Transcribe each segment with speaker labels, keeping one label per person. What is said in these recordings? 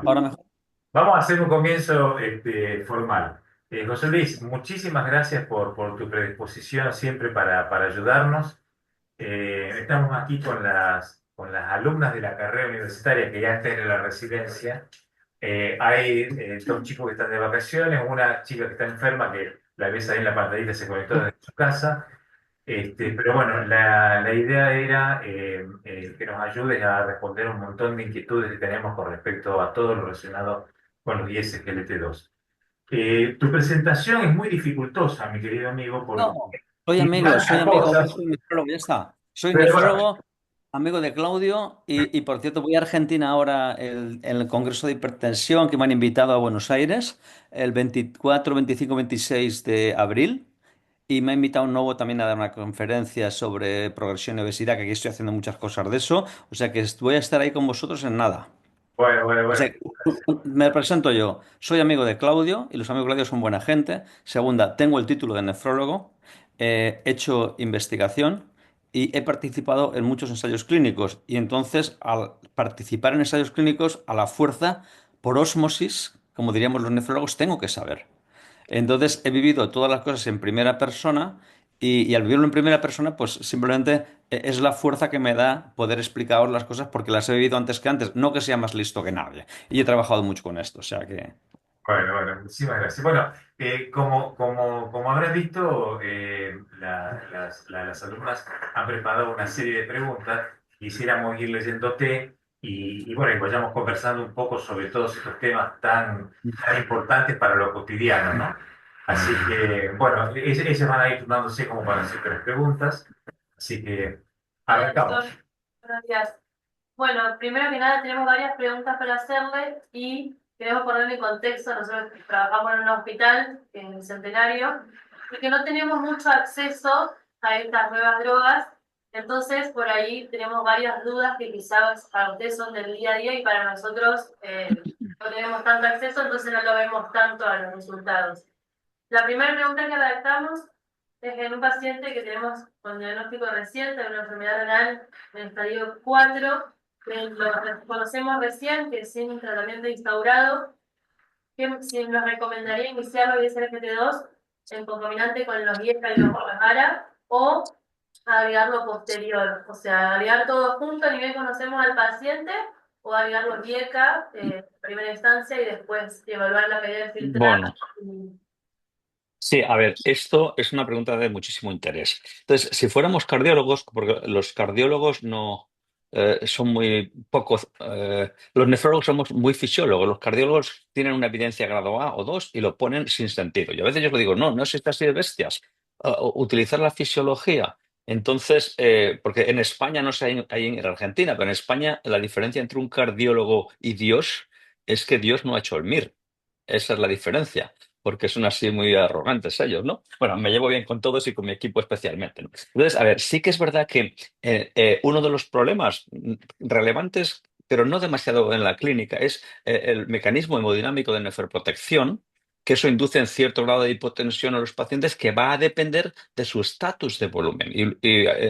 Speaker 1: Ahora mejor.
Speaker 2: Vamos a hacer un comienzo formal. José Luis, muchísimas gracias por tu predisposición siempre para ayudarnos. Estamos aquí con las alumnas de la carrera universitaria que ya están en la residencia. Hay dos chicos que están de vacaciones, una chica que está enferma que la ves ahí en la pantallita, se conectó desde su casa. Pero bueno, la idea era que nos ayudes a responder un montón de inquietudes que tenemos con respecto a todo lo relacionado con los ISGLT2. Tu presentación es muy dificultosa, mi querido amigo, porque
Speaker 1: No,
Speaker 2: tiene
Speaker 1: soy
Speaker 2: tantas
Speaker 1: amigo, yo
Speaker 2: cosas,
Speaker 1: soy nefrólogo, ya está. Soy
Speaker 2: pero bueno,
Speaker 1: nefrólogo, amigo de Claudio y por cierto voy a Argentina ahora en el Congreso de Hipertensión que me han invitado a Buenos Aires el 24, 25, 26 de abril y me ha invitado un nuevo también a dar una conferencia sobre progresión y obesidad, que aquí estoy haciendo muchas cosas de eso, o sea que voy a estar ahí con vosotros en nada.
Speaker 2: bueno, bueno,
Speaker 1: O
Speaker 2: bueno.
Speaker 1: sea, me presento yo. Soy amigo de Claudio y los amigos de Claudio son buena gente. Segunda, tengo el título de nefrólogo, he hecho investigación y he participado en muchos ensayos clínicos. Y entonces, al participar en ensayos clínicos, a la fuerza, por ósmosis, como diríamos los nefrólogos, tengo que saber. Entonces he vivido todas las cosas en primera persona y al vivirlo en primera persona, pues simplemente es la fuerza que me da poder explicaros las cosas porque las he vivido antes que antes, no que sea más listo que nadie. Y he trabajado mucho con esto, o sea que...
Speaker 2: Bueno, bueno, muchísimas gracias. Bueno, como habrás visto, las alumnas han preparado una serie de preguntas. Quisiéramos ir leyéndote y bueno, y vayamos conversando un poco sobre todos estos temas tan importantes para lo cotidiano, ¿no? Así que, bueno, ellas van a ir turnándose como para hacer tres preguntas. Así que, arrancamos.
Speaker 3: Buenos días. Bueno, primero que nada tenemos varias preguntas para hacerle y queremos ponerle en contexto. Nosotros trabajamos en un hospital en el Centenario y que no tenemos mucho acceso a estas nuevas drogas. Entonces, por ahí tenemos varias dudas que quizás para ustedes son del día a día y para nosotros no tenemos tanto acceso, entonces no lo vemos tanto a los resultados. La primera pregunta que redactamos es en un paciente que tenemos con diagnóstico reciente de una enfermedad renal en estadio 4, que lo conocemos recién, que sin un tratamiento instaurado, que si nos recomendaría iniciarlo ISLGT2 en concomitante con los IECA y los ARA o agregarlo posterior, o sea, agregar todo junto, ni bien conocemos al paciente, o agregar los IECA en primera instancia y después evaluar la medida de filtrado.
Speaker 4: Bueno, sí, a ver, esto es una pregunta de muchísimo interés. Entonces, si fuéramos cardiólogos, porque los cardiólogos no son muy pocos, los nefrólogos somos muy fisiólogos, los cardiólogos tienen una evidencia grado A o 2 y lo ponen sin sentido. Y a veces yo les digo, no, no es esta así de bestias, utilizar la fisiología. Entonces, porque en España no sé, hay en Argentina, pero en España la diferencia entre un cardiólogo y Dios es que Dios no ha hecho el MIR. Esa es la diferencia porque son así muy arrogantes ellos, ¿no? Bueno, me llevo bien con todos y con mi equipo especialmente, ¿no? Entonces, a ver, sí que es verdad que uno de los problemas relevantes, pero no demasiado en la clínica, es el mecanismo hemodinámico de nefroprotección, que eso induce en cierto grado de hipotensión a los pacientes que va a depender de su estatus de volumen.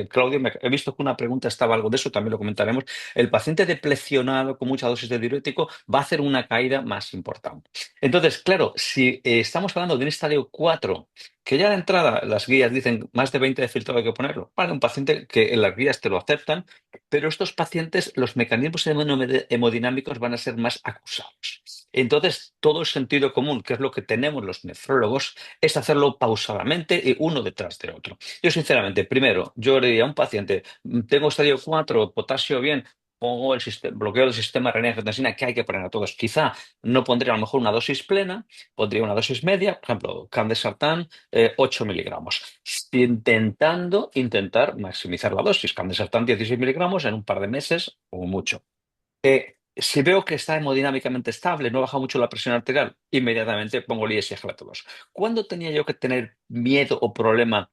Speaker 4: Claudio, he visto que una pregunta estaba algo de eso, también lo comentaremos. El paciente deplecionado con mucha dosis de diurético va a hacer una caída más importante. Entonces, claro, si estamos hablando de un estadio 4, que ya de entrada las guías dicen más de 20 de filtrado hay que ponerlo, vale, un paciente que en las guías te lo aceptan, pero estos pacientes, los mecanismos hemodinámicos van a ser más acusados. Entonces, todo el sentido común, que es lo que tenemos los nefrólogos, es hacerlo pausadamente y uno detrás de otro. Yo, sinceramente, primero, yo le diría a un paciente, tengo estadio 4, potasio bien, pongo el bloqueo del sistema renina-angiotensina que hay que poner a todos. Quizá no pondría a lo mejor una dosis plena, pondría una dosis media, por ejemplo, candesartán, 8 miligramos, intentar maximizar la dosis. Candesartán 16 miligramos en un par de meses o mucho. Si veo que está hemodinámicamente estable, no baja mucho la presión arterial, inmediatamente pongo el ISGLT2. ¿Cuándo tenía yo que tener miedo o problema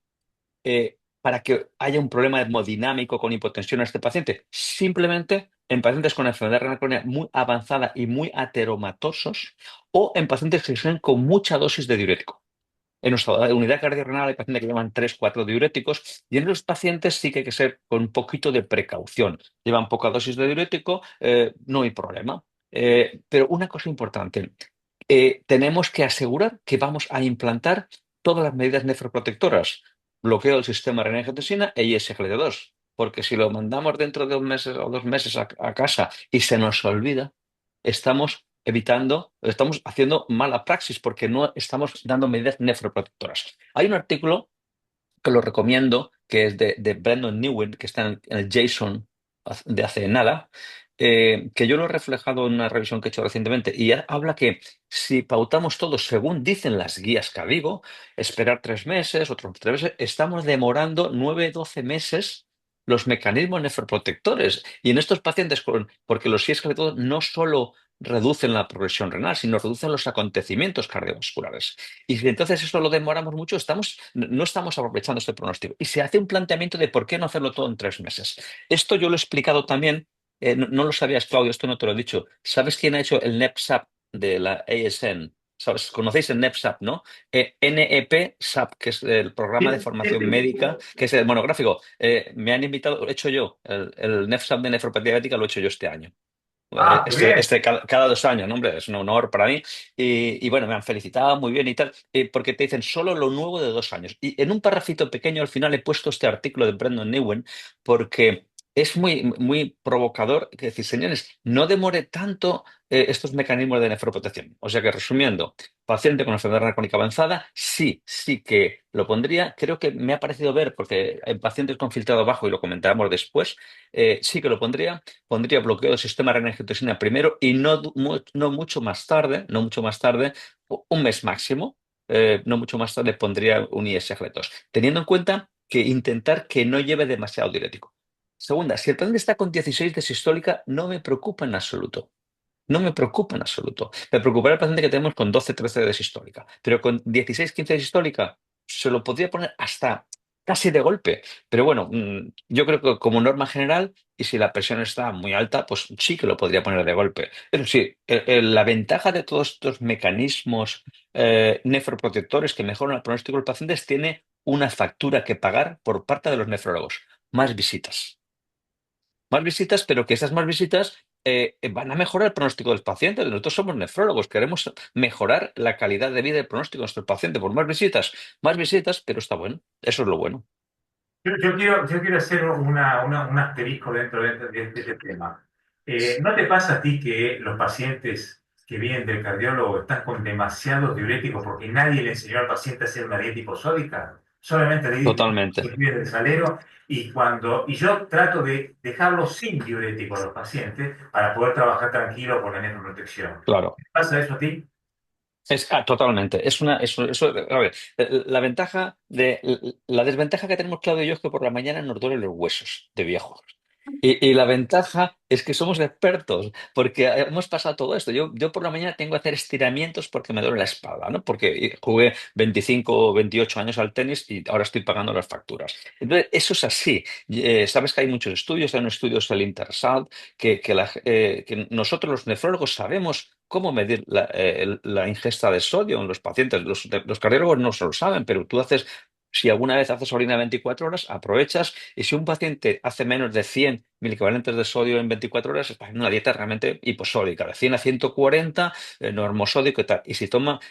Speaker 4: para que haya un problema hemodinámico con hipotensión a este paciente? Simplemente en pacientes con enfermedad renal crónica muy avanzada y muy ateromatosos o en pacientes que estén con mucha dosis de diurético. En nuestra unidad cardiorrenal hay pacientes que llevan 3 4 diuréticos y en los pacientes sí que hay que ser con un poquito de precaución. Llevan poca dosis de diurético, no hay problema. Pero una cosa importante, tenemos que asegurar que vamos a implantar todas las medidas nefroprotectoras, bloqueo del sistema renina-angiotensina e ISGLT2, porque si lo mandamos dentro de un mes o 2 meses a casa y se nos olvida, estamos haciendo mala praxis porque no estamos dando medidas nefroprotectoras. Hay un artículo que lo recomiendo, que es de Brandon Newen, que está en el JSON de hace nada, que yo lo he reflejado en una revisión que he hecho recientemente, y habla que si pautamos todo según dicen las guías que digo, esperar 3 meses, otros 3 meses, estamos demorando 9, 12 meses los mecanismos nefroprotectores. Y en estos pacientes, porque los síes sobre todo no solo reducen la progresión renal, sino reducen los acontecimientos cardiovasculares. Y si entonces eso lo demoramos mucho, no estamos aprovechando este pronóstico. Y se hace un planteamiento de por qué no hacerlo todo en 3 meses. Esto yo lo he explicado también, no lo sabías, Claudio, esto no te lo he dicho. ¿Sabes quién ha hecho el NEPSAP de la ASN? ¿Sabes? ¿Conocéis el NEPSAP, no? NEP-SAP, que es el programa de
Speaker 2: Sí, sí,
Speaker 4: formación
Speaker 2: sí.
Speaker 4: médica, que es el monográfico. Me han invitado, lo he hecho yo, el NEPSAP de nefropatía diabética lo he hecho yo este año.
Speaker 2: Ah, qué bien.
Speaker 4: Cada 2 años, ¿no? Hombre, es un honor para mí. Y bueno, me han felicitado muy bien y tal, porque te dicen solo lo nuevo de 2 años. Y en un parrafito pequeño al final he puesto este artículo de Brandon Newen porque es muy provocador. Que decir, señores, no demore tanto estos mecanismos de nefroprotección. O sea que resumiendo, paciente con enfermedad renal crónica avanzada, sí, sí que lo pondría. Creo que me ha parecido ver, porque en pacientes con filtrado bajo, y lo comentaremos después, sí que lo pondría. Pondría bloqueo del sistema renina-angiotensina primero y no mucho más tarde, no mucho más tarde, un mes máximo, no mucho más tarde pondría un ISGLT2, teniendo en cuenta que intentar que no lleve demasiado diurético. Segunda, si el paciente está con 16 de sistólica, no me preocupa en absoluto. No me preocupa en absoluto. Me preocupará el paciente que tenemos con 12, 13 de sistólica, pero con 16, 15 de sistólica se lo podría poner hasta casi de golpe. Pero bueno, yo creo que como norma general, y si la presión está muy alta, pues sí que lo podría poner de golpe. Pero sí, la ventaja de todos estos mecanismos nefroprotectores que mejoran el pronóstico del paciente es tiene una factura que pagar por parte de los nefrólogos. Más visitas. Más visitas, pero que esas más visitas van a mejorar el pronóstico del paciente. Nosotros somos nefrólogos, queremos mejorar la calidad de vida y el pronóstico de nuestro paciente por más visitas, pero está bueno. Eso es lo bueno.
Speaker 2: Yo quiero hacer un asterisco dentro de este tema. ¿No te pasa a ti que los pacientes que vienen del cardiólogo están con demasiados diuréticos porque nadie le enseñó al paciente a hacer una dieta hiposódica? Solamente le dice
Speaker 4: Totalmente.
Speaker 2: que cuide del salero y yo trato de dejarlo sin diurético a los pacientes para poder trabajar tranquilo con la nefroprotección.
Speaker 4: Claro.
Speaker 2: ¿Te pasa eso a ti?
Speaker 4: Totalmente. A ver, la desventaja que tenemos Claudio y yo es que por la mañana nos duelen los huesos de viejos. Y la ventaja es que somos expertos, porque hemos pasado todo esto. Yo por la mañana tengo que hacer estiramientos porque me duele la espalda, ¿no? Porque jugué 25 o 28 años al tenis y ahora estoy pagando las facturas. Entonces, eso es así. Sabes que hay muchos estudios, hay unos estudios del Intersalt, que nosotros los nefrólogos sabemos cómo medir la ingesta de sodio en los pacientes. Los cardiólogos no se lo saben, pero si alguna vez haces orina 24 horas, aprovechas, y si un paciente hace menos de 100 miliequivalentes de sodio en 24 horas, está haciendo una dieta realmente hiposódica, de 100 a 140, normosódico y tal.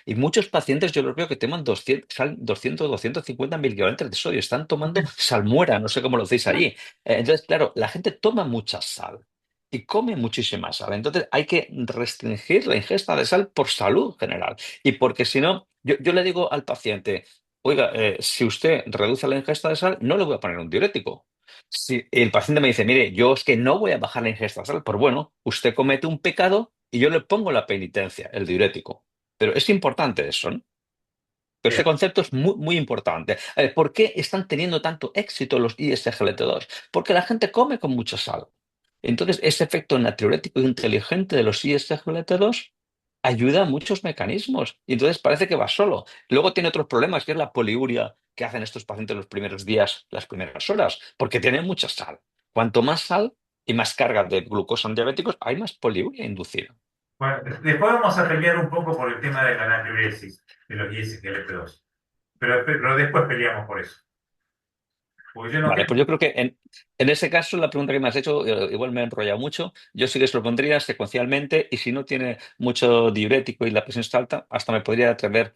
Speaker 4: Y muchos pacientes yo los veo que toman 200, 250 miliequivalentes de sodio, están tomando salmuera, no sé cómo lo hacéis allí. Entonces, claro, la gente toma mucha sal y come muchísima sal. Entonces hay que restringir la ingesta de sal por salud general. Y porque si no, yo le digo al paciente, oiga, si usted reduce la ingesta de sal, no le voy a poner un diurético. Si el paciente me dice, mire, yo es que no voy a bajar la ingesta de sal, pues bueno, usted comete un pecado y yo le pongo la penitencia, el diurético. Pero es importante eso, ¿no? Pero este concepto es muy, muy importante. ¿Por qué están teniendo tanto éxito los ISGLT2? Porque la gente come con mucha sal. Entonces, ese efecto natriurético inteligente de los ISGLT2 ayuda a muchos mecanismos. Y entonces parece que va solo. Luego tiene otros problemas, que es la poliuria que hacen estos pacientes los primeros días, las primeras horas, porque tienen mucha sal. Cuanto más sal y más carga de glucosa en diabéticos, hay más poliuria inducida.
Speaker 2: Bueno, después vamos a pelear un poco por el tema de la natriuresis, de los ISGLT2. Pero después peleamos por eso. Porque yo no
Speaker 4: Vale, pues
Speaker 2: tengo.
Speaker 4: yo creo que en ese caso la pregunta que me has hecho igual me ha enrollado mucho. Yo sí que se lo pondría secuencialmente y si no tiene mucho diurético y la presión está alta, hasta me podría atrever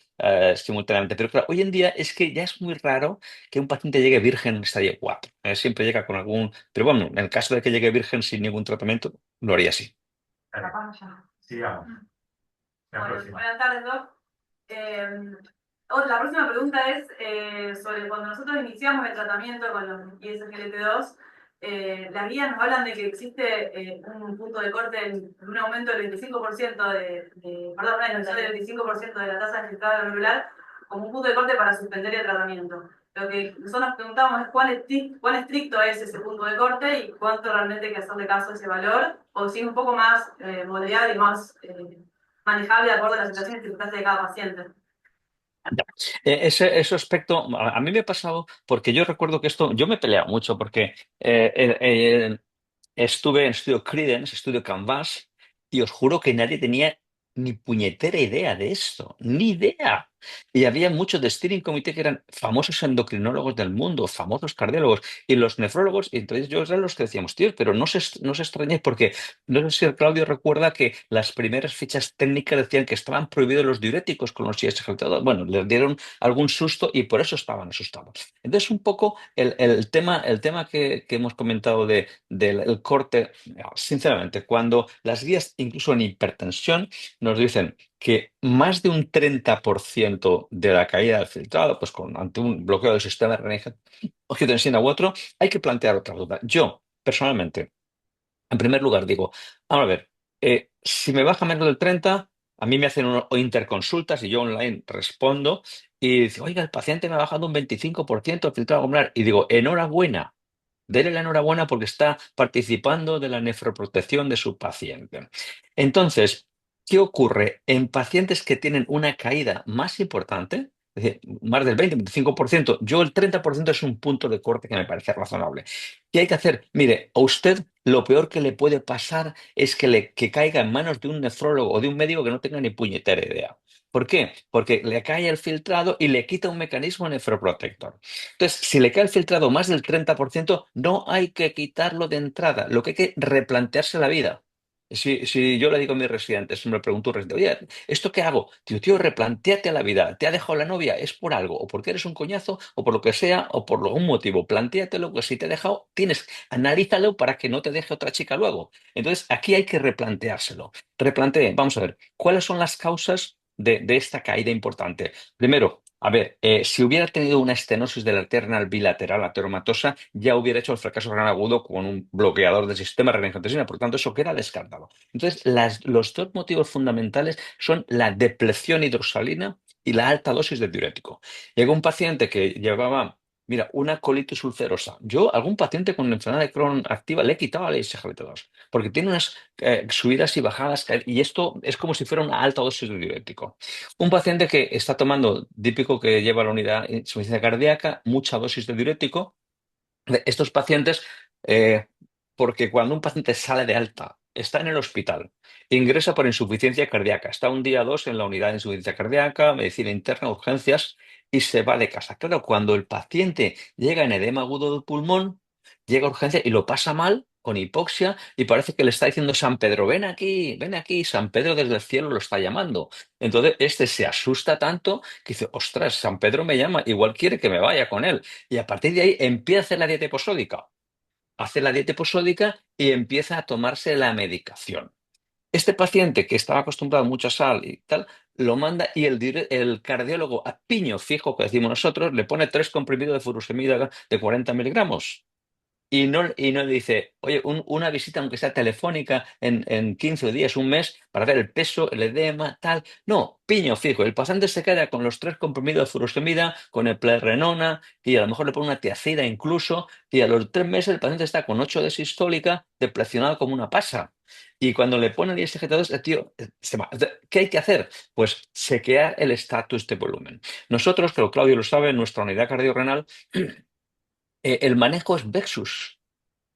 Speaker 4: simultáneamente. Pero claro, hoy en día es que ya es muy raro que un paciente llegue virgen en estadio 4. Siempre llega con algún... Pero bueno, en el caso de que llegue virgen sin ningún tratamiento, lo haría así.
Speaker 2: Dale, sigamos. La
Speaker 3: Bueno,
Speaker 2: próxima.
Speaker 3: buenas tardes, Doc. Eh, la próxima pregunta es sobre cuando nosotros iniciamos el tratamiento con los ISGLT2, las guías nos hablan de que existe un punto de corte, un aumento del 25% perdón, una disminución del 25% de la tasa de filtrado glomerular como un punto de corte para suspender el tratamiento. Lo que nosotros nos preguntamos es cuán estricto es ese punto de corte y cuánto realmente hay que hacerle caso a ese valor, o si es un poco más moderado y más manejable de acuerdo a las situaciones y circunstancias de cada paciente.
Speaker 4: Ya. Ese aspecto, a mí me ha pasado porque yo recuerdo que esto, yo me he peleado mucho porque estuve en estudio Credence, estudio Canvas, y os juro que nadie tenía ni puñetera idea de esto, ni idea. Y había muchos de steering committee que eran famosos endocrinólogos del mundo, famosos cardiólogos, y los nefrólogos, y entonces yo eran los que decíamos, tío, pero no se extrañéis porque no sé si el Claudio recuerda que las primeras fichas técnicas decían que estaban prohibidos los diuréticos con los ISGLT2. Bueno, les dieron algún susto y por eso estaban asustados. Entonces, un poco el tema que hemos comentado del el corte, sinceramente, cuando las guías, incluso en hipertensión, nos dicen que más de un 30% de la caída del filtrado, pues ante un bloqueo del sistema de angiotensina u otro, hay que plantear otra duda. Yo, personalmente, en primer lugar, digo, vamos a ver, si me baja menos del 30, a mí me hacen interconsultas y yo online respondo y dice, oiga, el paciente me ha bajado un 25% el filtrado glomerular. Y digo, enhorabuena. Dele la enhorabuena porque está participando de la nefroprotección de su paciente. Entonces, ¿qué ocurre en pacientes que tienen una caída más importante? Es decir, más del 20-25%, yo el 30% es un punto de corte que me parece razonable. ¿Qué hay que hacer? Mire, a usted lo peor que le puede pasar es que caiga en manos de un nefrólogo o de un médico que no tenga ni puñetera idea. ¿Por qué? Porque le cae el filtrado y le quita un mecanismo nefroprotector. Entonces, si le cae el filtrado más del 30%, no hay que quitarlo de entrada. Lo que hay que replantearse la vida. Si yo le digo a mis residentes, me pregunto un residente, oye, ¿esto qué hago? Tío, replantéate la vida. ¿Te ha dejado la novia? ¿Es por algo? ¿O porque eres un coñazo? ¿O por lo que sea? ¿O por algún motivo? Plantéatelo, que si te ha dejado, analízalo para que no te deje otra chica luego. Entonces, aquí hay que replanteárselo. Vamos a ver, ¿cuáles son las causas de esta caída importante? Primero, a ver, si hubiera tenido una estenosis de la arteria renal bilateral ateromatosa, ya hubiera hecho el fracaso renal agudo con un bloqueador del sistema renina-angiotensina, por tanto, eso queda descartado. Entonces, los dos motivos fundamentales son la depleción hidrosalina y la alta dosis de diurético. Llegó un paciente que llevaba, mira, una colitis ulcerosa. Yo, a algún paciente con enfermedad de Crohn activa, le he quitado la SGLT2, porque tiene unas subidas y bajadas, y esto es como si fuera una alta dosis de diurético. Un paciente que está tomando, típico que lleva a la unidad de insuficiencia cardíaca, mucha dosis de diurético. Estos pacientes, eh, porque cuando un paciente sale de alta, está en el hospital, ingresa por insuficiencia cardíaca, está un día o dos en la unidad de insuficiencia cardíaca, medicina interna, urgencias, y se va de casa. Claro, cuando el paciente llega en edema agudo del pulmón, llega a urgencia y lo pasa mal, con hipoxia, y parece que le está diciendo San Pedro, ven aquí, San Pedro desde el cielo lo está llamando. Entonces, este se asusta tanto que dice, ostras, San Pedro me llama, igual quiere que me vaya con él. Y a partir de ahí empieza a hacer la dieta hiposódica. Hace la dieta hiposódica y empieza a tomarse la medicación. Este paciente que estaba acostumbrado a mucha sal y tal, lo manda y el cardiólogo a piño fijo, que decimos nosotros, le pone 3 comprimidos de furosemida de 40 miligramos. Y no le dice, oye, una visita, aunque sea telefónica, en 15 días, un mes, para ver el peso, el edema, tal. No, piño fijo. El paciente se queda con los 3 comprimidos de furosemida, con el plerrenona, y a lo mejor le pone una tiacida incluso, y a los 3 meses el paciente está con 8 de sistólica, deplecionado como una pasa. Y cuando le ponen el ISGT2, el tío se va. ¿Qué hay que hacer? Pues chequear el estatus de volumen. Nosotros, que Claudio lo sabe, en nuestra unidad cardiorrenal, el manejo es Vexus.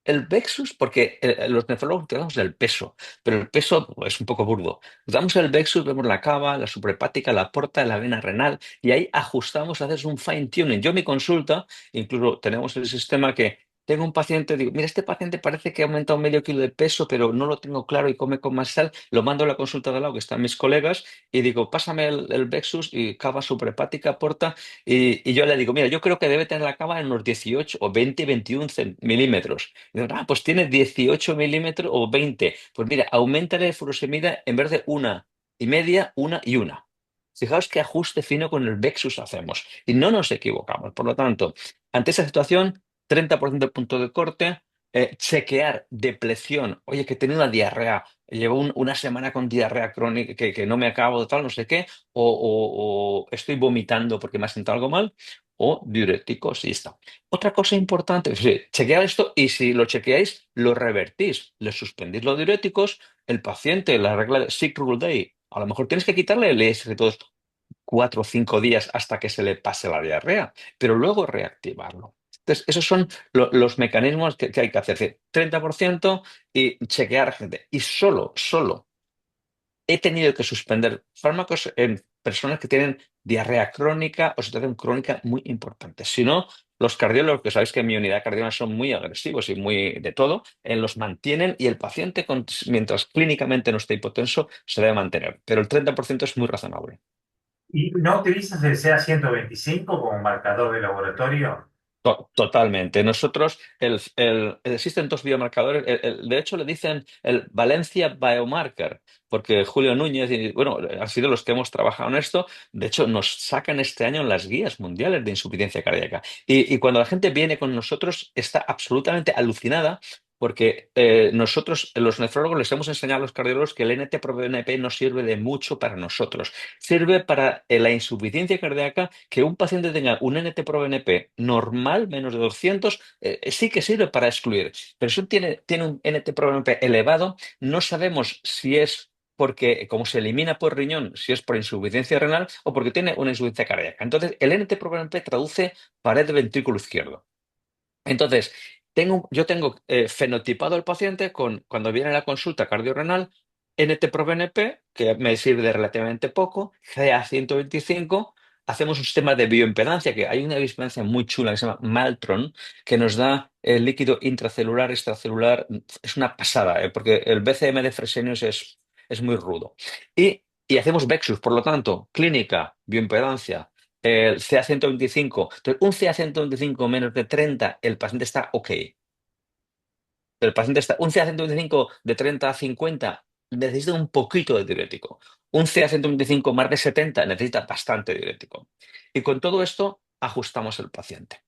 Speaker 4: el Vexus, porque los nefrólogos utilizamos el peso, pero el peso pues, es un poco burdo. Damos el Vexus, vemos la cava, la suprahepática, la porta, la vena renal y ahí ajustamos, haces un fine tuning. Yo en mi consulta, incluso tenemos el sistema que tengo un paciente, digo, mira, este paciente parece que ha aumentado medio kilo de peso, pero no lo tengo claro y come con más sal. Lo mando a la consulta de al lado, que están mis colegas, y digo, pásame el Vexus y cava suprahepática, porta, y yo le digo, mira, yo creo que debe tener la cava en unos 18 o 20, 21 milímetros. Y digo, ah, pues tiene 18 milímetros o 20. Pues mira, aumentale de furosemida en vez de 1,5, 1 y 1. Fijaos qué ajuste fino con el Vexus hacemos y no nos equivocamos. Por lo tanto, ante esa situación, 30% de punto de corte, chequear depleción. Oye, que he tenido una diarrea, llevo una semana con diarrea crónica que no me acabo de tal, no sé qué, o estoy vomitando porque me ha sentado algo mal, o diuréticos y está. Otra cosa importante, sí, chequear esto y si lo chequeáis, lo revertís, le suspendís los diuréticos, el paciente, la regla de Sick Rule Day, a lo mejor tienes que quitarle el todos 4 o 5 días hasta que se le pase la diarrea, pero luego reactivarlo. Entonces, esos son los mecanismos que hay que hacer. Es decir, 30% y chequear gente. Y solo he tenido que suspender fármacos en personas que tienen diarrea crónica o situación crónica muy importante. Si no, los cardiólogos, que sabéis que en mi unidad cardíaca son muy agresivos y muy de todo, los mantienen y el paciente, mientras clínicamente no esté hipotenso, se debe mantener. Pero el 30% es muy razonable.
Speaker 2: ¿Y no utilizas el CA-125 como marcador de laboratorio?
Speaker 4: Totalmente. Nosotros, existen dos biomarcadores. De hecho, le dicen el Valencia Biomarker, porque Julio Núñez, y, bueno, han sido los que hemos trabajado en esto. De hecho, nos sacan este año en las guías mundiales de insuficiencia cardíaca. Y cuando la gente viene con nosotros, está absolutamente alucinada. Porque nosotros, los nefrólogos, les hemos enseñado a los cardiólogos que el NT-proBNP no sirve de mucho para nosotros. Sirve para la insuficiencia cardíaca que un paciente tenga un NT-proBNP normal, menos de 200, sí que sirve para excluir. Pero si tiene un NT-proBNP elevado, no sabemos si es porque, como se elimina por riñón, si es por insuficiencia renal o porque tiene una insuficiencia cardíaca. Entonces, el NT-proBNP traduce pared del ventrículo izquierdo. Entonces, yo tengo fenotipado al paciente cuando viene a la consulta cardiorrenal, NT-proBNP, que me sirve de relativamente poco, CA-125, hacemos un sistema de bioimpedancia, que hay una bioimpedancia muy chula que se llama Maltron, que nos da el líquido intracelular, extracelular, es una pasada, porque el BCM de Fresenius es muy rudo. Y hacemos Vexus, por lo tanto, clínica, bioimpedancia, el CA-125. Entonces, un CA-125 menos de 30, el paciente está ok. Un CA-125 de 30 a 50 necesita un poquito de diurético. Un CA-125 más de 70 necesita bastante diurético. Y con todo esto ajustamos el paciente.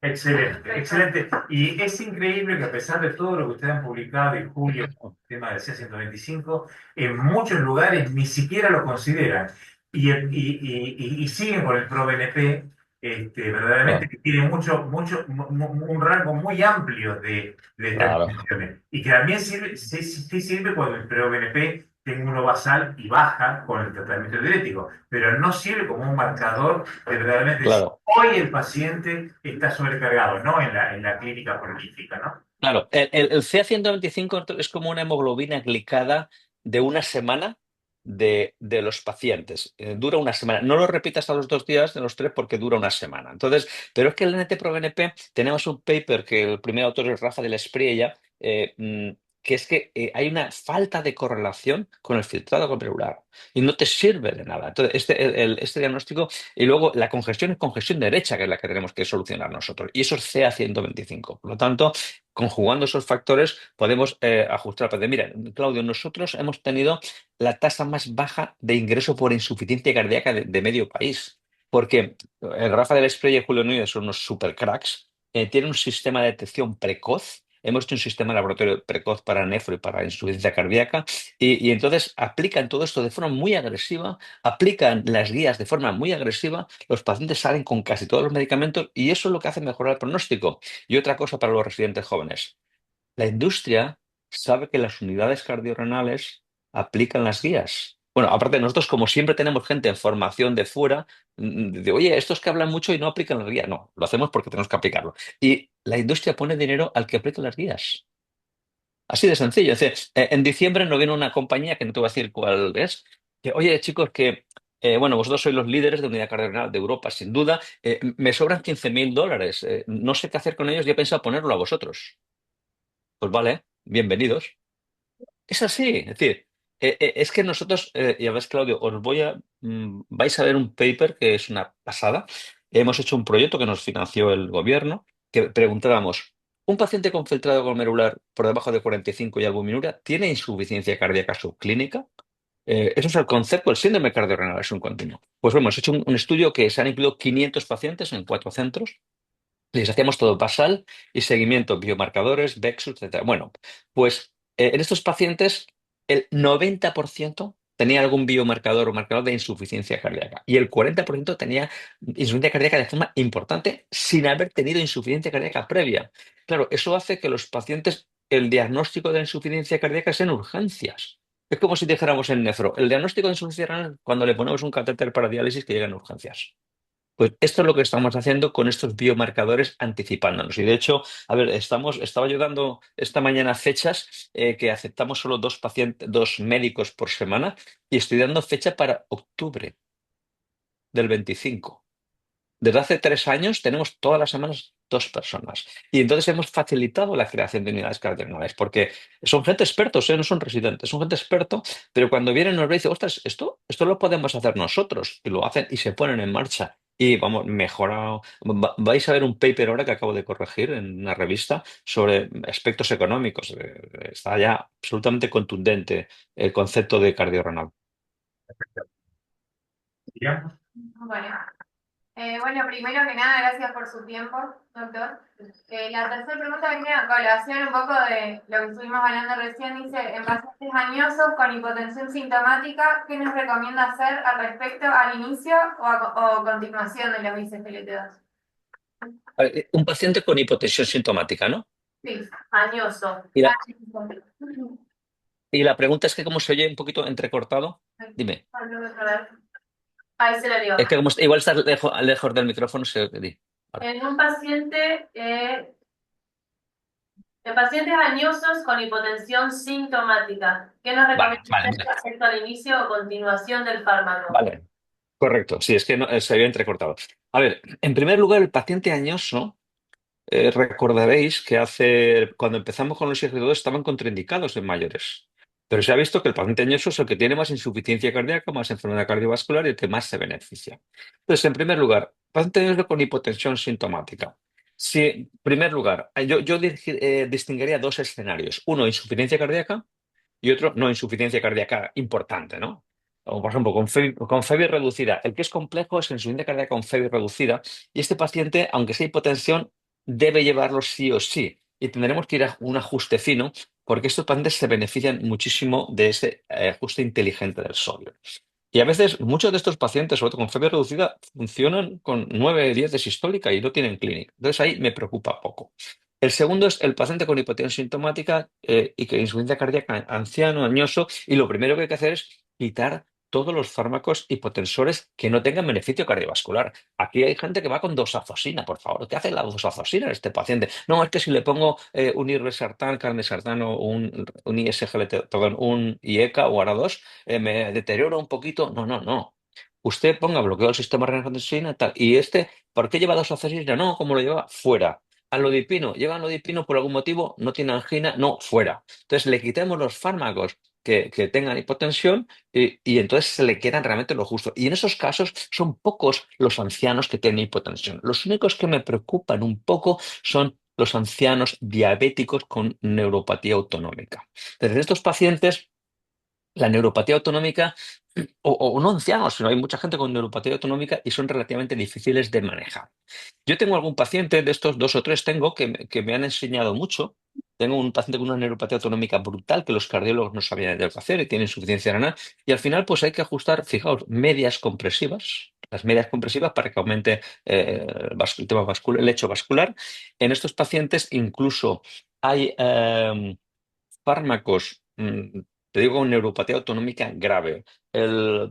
Speaker 2: Excelente, excelente. Y es increíble que a pesar de todo lo que ustedes han publicado en julio, el tema del C-125, en muchos lugares ni siquiera lo consideran. Y siguen con el ProBNP, verdaderamente
Speaker 4: Claro,
Speaker 2: que tiene un rango muy amplio de
Speaker 4: claro,
Speaker 2: terminaciones. Y que también sirve, sí sirve cuando el ProBNP tiene uno basal y baja con el tratamiento diurético, pero no sirve como un marcador de verdaderamente
Speaker 4: claro.
Speaker 2: hoy el paciente está sobrecargado, no en la clínica prolífica, ¿no?
Speaker 4: Claro, el CA-125 es como una hemoglobina glicada de una semana de los pacientes. Dura una semana. No lo repitas a los 2 días de los tres porque dura una semana. Entonces, pero es que el NT-proBNP, tenemos un paper que el primer autor es Rafa de la Espriella, que es que hay una falta de correlación con el filtrado glomerular y no te sirve de nada. Entonces, este diagnóstico y luego la congestión es congestión derecha, que es la que tenemos que solucionar nosotros. Y eso es CA-125. Por lo tanto, conjugando esos factores, podemos ajustar. Pero mira, Claudio, nosotros hemos tenido la tasa más baja de ingreso por insuficiencia cardíaca de medio país. Porque Rafa del Espriella y Julio Núñez son unos super cracks, tienen un sistema de detección precoz. Hemos hecho un sistema de laboratorio precoz para nefro y para insuficiencia cardíaca y entonces aplican todo esto de forma muy agresiva, aplican las guías de forma muy agresiva, los pacientes salen con casi todos los medicamentos y eso es lo que hace mejorar el pronóstico. Y otra cosa para los residentes jóvenes. La industria sabe que las unidades cardiorrenales aplican las guías. Bueno, aparte nosotros como siempre tenemos gente en formación de fuera, de oye, estos que hablan mucho y no aplican las guías. No, lo hacemos porque tenemos que aplicarlo. Y la industria pone dinero al que aplica las guías. Así de sencillo. Es decir, en diciembre nos viene una compañía, que no te voy a decir cuál es, que, oye, chicos, que, bueno, vosotros sois los líderes de unidad cardenal de Europa, sin duda, me sobran $15.000, no sé qué hacer con ellos y he pensado ponerlo a vosotros. Pues vale, bienvenidos. Es así, es decir, es que nosotros, ya ves, Claudio, vais a ver un paper que es una pasada. Hemos hecho un proyecto que nos financió el gobierno, que preguntábamos, ¿un paciente con filtrado glomerular por debajo de 45 y albuminuria tiene insuficiencia cardíaca subclínica? Eso es el concepto, el síndrome cardiorrenal es un continuo. Pues bueno, hemos hecho un estudio que se han incluido 500 pacientes en 4 centros. Les hacíamos todo basal y seguimiento, biomarcadores, Vexus, etcétera. Bueno, pues en estos pacientes el 90% tenía algún biomarcador o marcador de insuficiencia cardíaca y el 40% tenía insuficiencia cardíaca de forma importante sin haber tenido insuficiencia cardíaca previa. Claro, eso hace que los pacientes, el diagnóstico de la insuficiencia cardíaca es en urgencias. Es como si dijéramos en nefro, el diagnóstico de insuficiencia renal cuando le ponemos un catéter para diálisis que llega en urgencias. Pues esto es lo que estamos haciendo con estos biomarcadores anticipándonos. Y de hecho, a ver, estaba ayudando esta mañana fechas que aceptamos solo 2 pacientes, 2 médicos por semana y estoy dando fecha para octubre del 25. Desde hace 3 años tenemos todas las semanas 2 personas. Y entonces hemos facilitado la creación de unidades cardenales, porque son gente expertos, ¿eh? No son residentes, son gente experto, pero cuando vienen nos dicen, ostras, esto lo podemos hacer nosotros. Y lo hacen y se ponen en marcha. Y vamos, mejorado. Vais a ver un paper ahora que acabo de corregir en una revista sobre aspectos económicos. Está ya absolutamente contundente el concepto de cardiorrenal.
Speaker 2: Digamos.
Speaker 5: Bueno, bueno, primero que nada, gracias por su tiempo, doctor. La tercera pregunta viene a colación un poco de lo que estuvimos hablando recién. Dice, en pacientes añosos con hipotensión sintomática, ¿qué nos recomienda hacer al respecto al inicio o continuación de los ICGLT2?
Speaker 4: Un paciente con hipotensión sintomática, ¿no?
Speaker 5: Sí.
Speaker 3: Añoso.
Speaker 4: Y la, y la pregunta es que como se oye un poquito entrecortado, dime.
Speaker 3: Ahí se la dio.
Speaker 4: Es que como igual estás lejos del micrófono, di. Vale.
Speaker 3: En un paciente, en pacientes añosos con hipotensión sintomática, ¿qué nos
Speaker 4: Vale,
Speaker 3: recomienda
Speaker 4: vale,
Speaker 3: hacer respecto al inicio o continuación del fármaco?
Speaker 4: vale. Correcto, sí, es que se había entrecortado. A ver, en primer lugar, el paciente añoso, recordaréis que cuando empezamos con los IGF-2 estaban contraindicados en mayores. Pero se ha visto que el paciente añoso es el que tiene más insuficiencia cardíaca, más enfermedad cardiovascular y el que más se beneficia. Entonces, en primer lugar, paciente añoso con hipotensión sintomática. Sí, en primer lugar, yo distinguiría 2 escenarios. Uno, insuficiencia cardíaca y otro, no insuficiencia cardíaca importante, ¿no? O, por ejemplo, con FEBI reducida. El que es complejo es insuficiencia cardíaca con FEBI reducida. Y este paciente, aunque sea hipotensión, debe llevarlo sí o sí. Y tendremos que ir a un ajuste fino, porque estos pacientes se benefician muchísimo de ese ajuste inteligente del sodio. Y a veces muchos de estos pacientes, sobre todo con fiebre reducida, funcionan con 9 10 de sistólica y no tienen clínica. Entonces ahí me preocupa poco. El segundo es el paciente con hipotensión sintomática y que insuficiencia cardíaca anciano, añoso, y lo primero que hay que hacer es quitar todos los fármacos hipotensores que no tengan beneficio cardiovascular. Aquí hay gente que va con dosazosina, por favor. ¿Qué hace la dosazosina en este paciente? No, es que si le pongo un irbesartán, carbesartán o un ISGLT, perdón, un IECA o ARA2, me deteriora un poquito. No, no, no. Usted ponga bloqueo del sistema renal angiotensina tal. Y ¿por qué lleva dosazosina? No, como lo lleva, fuera. Alodipino, lleva alodipino por algún motivo, no tiene angina, no, fuera. Entonces le quitemos los fármacos que tengan hipotensión y entonces se le quedan realmente lo justo. Y en esos casos son pocos los ancianos que tienen hipotensión. Los únicos que me preocupan un poco son los ancianos diabéticos con neuropatía autonómica. Entonces, en estos pacientes, la neuropatía autonómica, o no ancianos, sino hay mucha gente con neuropatía autonómica y son relativamente difíciles de manejar. Yo tengo algún paciente de estos 2 o 3 tengo que me han enseñado mucho. Tengo un paciente con una neuropatía autonómica brutal que los cardiólogos no sabían qué hacer y tiene insuficiencia renal. Y al final, pues hay que ajustar, fijaos, medias compresivas, las medias compresivas para que aumente el tema vascular, el hecho vascular. En estos pacientes incluso hay fármacos Te digo con neuropatía autonómica grave. El,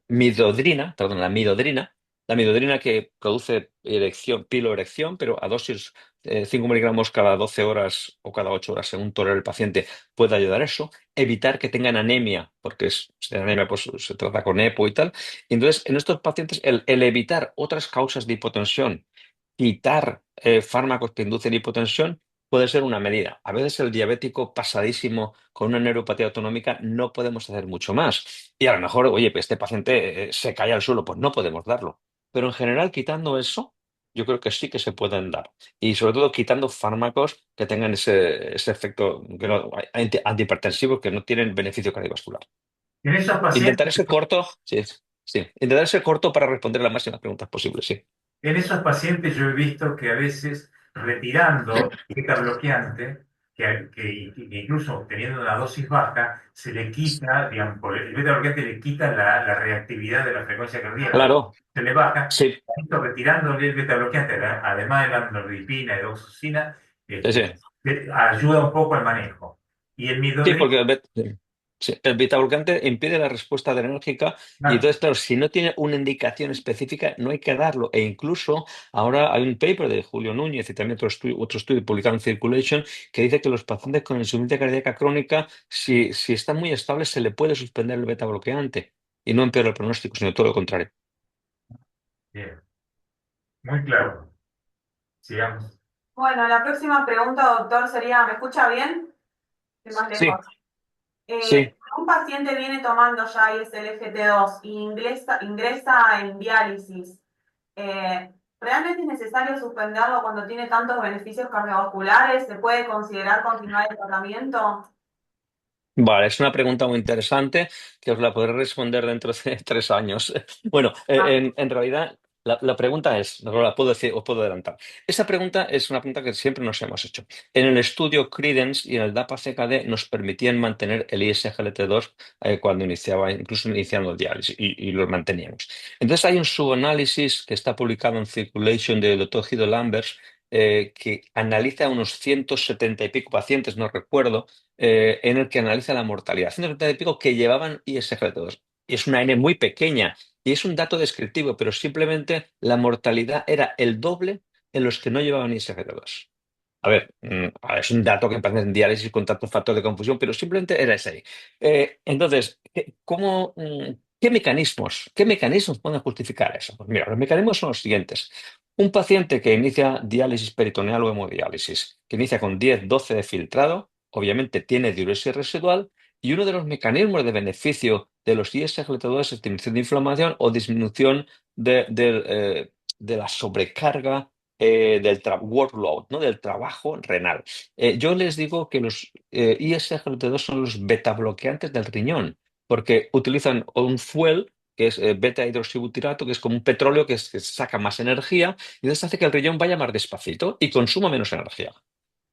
Speaker 4: midodrina, perdón, la midodrina que produce erección, piloerección, pero a dosis 5 miligramos cada 12 horas o cada 8 horas, según tolere el paciente, puede ayudar a eso. Evitar que tengan anemia, porque si tienen anemia pues, se trata con EPO y tal. Y entonces, en estos pacientes, el evitar otras causas de hipotensión, quitar fármacos que inducen hipotensión, puede ser una medida. A veces el diabético pasadísimo con una neuropatía autonómica no podemos hacer mucho más. Y a lo mejor, oye, pues este paciente se cae al suelo, pues no podemos darlo. Pero en general, quitando eso, yo creo que sí que se pueden dar. Y sobre todo quitando fármacos que tengan ese efecto antihipertensivo que no tienen beneficio cardiovascular.
Speaker 2: En esos
Speaker 4: Intentar
Speaker 2: pacientes
Speaker 4: ser corto, sí, sí. Intentar ser corto para responder las máximas preguntas posibles, sí.
Speaker 2: En esos pacientes yo he visto que a veces retirando el beta bloqueante, que incluso teniendo una dosis baja, se le quita, digamos, el beta bloqueante le quita la reactividad de la frecuencia cardíaca,
Speaker 4: Claro,
Speaker 2: se le baja,
Speaker 4: sí,
Speaker 2: esto retirándole el beta bloqueante, además de la amlodipina y de oxacina,
Speaker 4: sí, sí.
Speaker 2: ayuda un poco al manejo. Y el
Speaker 4: Sí,
Speaker 2: midodrina,
Speaker 4: porque sí, el beta-bloqueante impide la respuesta adrenérgica y entonces, claro, si no tiene una indicación específica, no hay que darlo. E incluso ahora hay un paper de Julio Núñez y también otro estudio publicado en Circulation que dice que los pacientes con insuficiencia cardíaca crónica, si están muy estables, se le puede suspender el beta-bloqueante y no empeora el pronóstico, sino todo lo contrario.
Speaker 2: bien, muy claro, sigamos.
Speaker 6: Bueno, la próxima pregunta, doctor, sería, ¿me escucha bien? Estoy más
Speaker 4: Sí,
Speaker 6: lejos.
Speaker 4: sí.
Speaker 6: Un paciente viene tomando ya ISLGT2 y ingresa en diálisis. ¿Realmente es necesario suspenderlo cuando tiene tantos beneficios cardiovasculares? ¿Se puede considerar continuar el tratamiento?
Speaker 4: Vale, es una pregunta muy interesante que os la podré responder dentro de 3 años. Bueno,
Speaker 6: Ah,
Speaker 4: en realidad la pregunta es, no la puedo decir, os puedo adelantar. Esa pregunta es una pregunta que siempre nos hemos hecho. En el estudio Credence y en el DAPA-CKD nos permitían mantener el ISGLT2 cuando iniciaba, incluso iniciando el diálisis, y lo manteníamos. Entonces hay un subanálisis que está publicado en Circulation del doctor Guido Lambers que analiza unos 170 y pico pacientes, no recuerdo en el que analiza la mortalidad. 170 y pico que llevaban ISGLT2. Y es una N muy pequeña y es un dato descriptivo, pero simplemente la mortalidad era el doble en los que no llevaban ISGLT2. Es un dato que aparece en diálisis con tantos factores de confusión, pero simplemente era ese ahí. Entonces, ¿qué mecanismos pueden justificar eso? Pues mira, los mecanismos son los siguientes. Un paciente que inicia diálisis peritoneal o hemodiálisis, que inicia con 10-12 de filtrado, obviamente tiene diuresis residual, y uno de los mecanismos de beneficio de los ISGLT2 es disminución de inflamación o disminución de la sobrecarga workload, ¿no? Del trabajo renal. Yo les digo que los ISGLT2 son los beta-bloqueantes del riñón, porque utilizan un fuel que es beta-hidroxibutirato, que es como un petróleo que saca más energía, y entonces hace que el riñón vaya más despacito y consuma menos energía.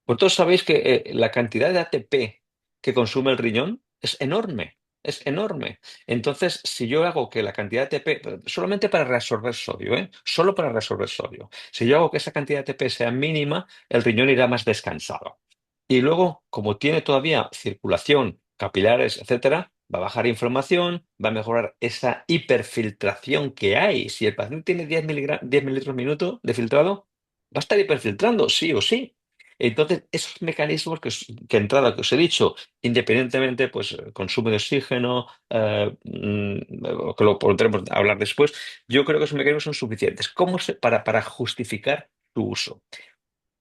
Speaker 4: Vosotros sabéis que la cantidad de ATP que consume el riñón es enorme, es enorme. Entonces, si yo hago que la cantidad de ATP, solamente para reabsorber sodio, solo para reabsorber sodio, si yo hago que esa cantidad de ATP sea mínima, el riñón irá más descansado. Y luego, como tiene todavía circulación, capilares, etcétera, va a bajar inflamación, va a mejorar esa hiperfiltración que hay. Si el paciente tiene 10 mililitros minuto de filtrado, va a estar hiperfiltrando, sí o sí. Entonces, esos mecanismos que entrada que os he dicho, independientemente, pues, consumo de oxígeno, que lo podremos hablar después, yo creo que esos mecanismos son suficientes. Para justificar su uso?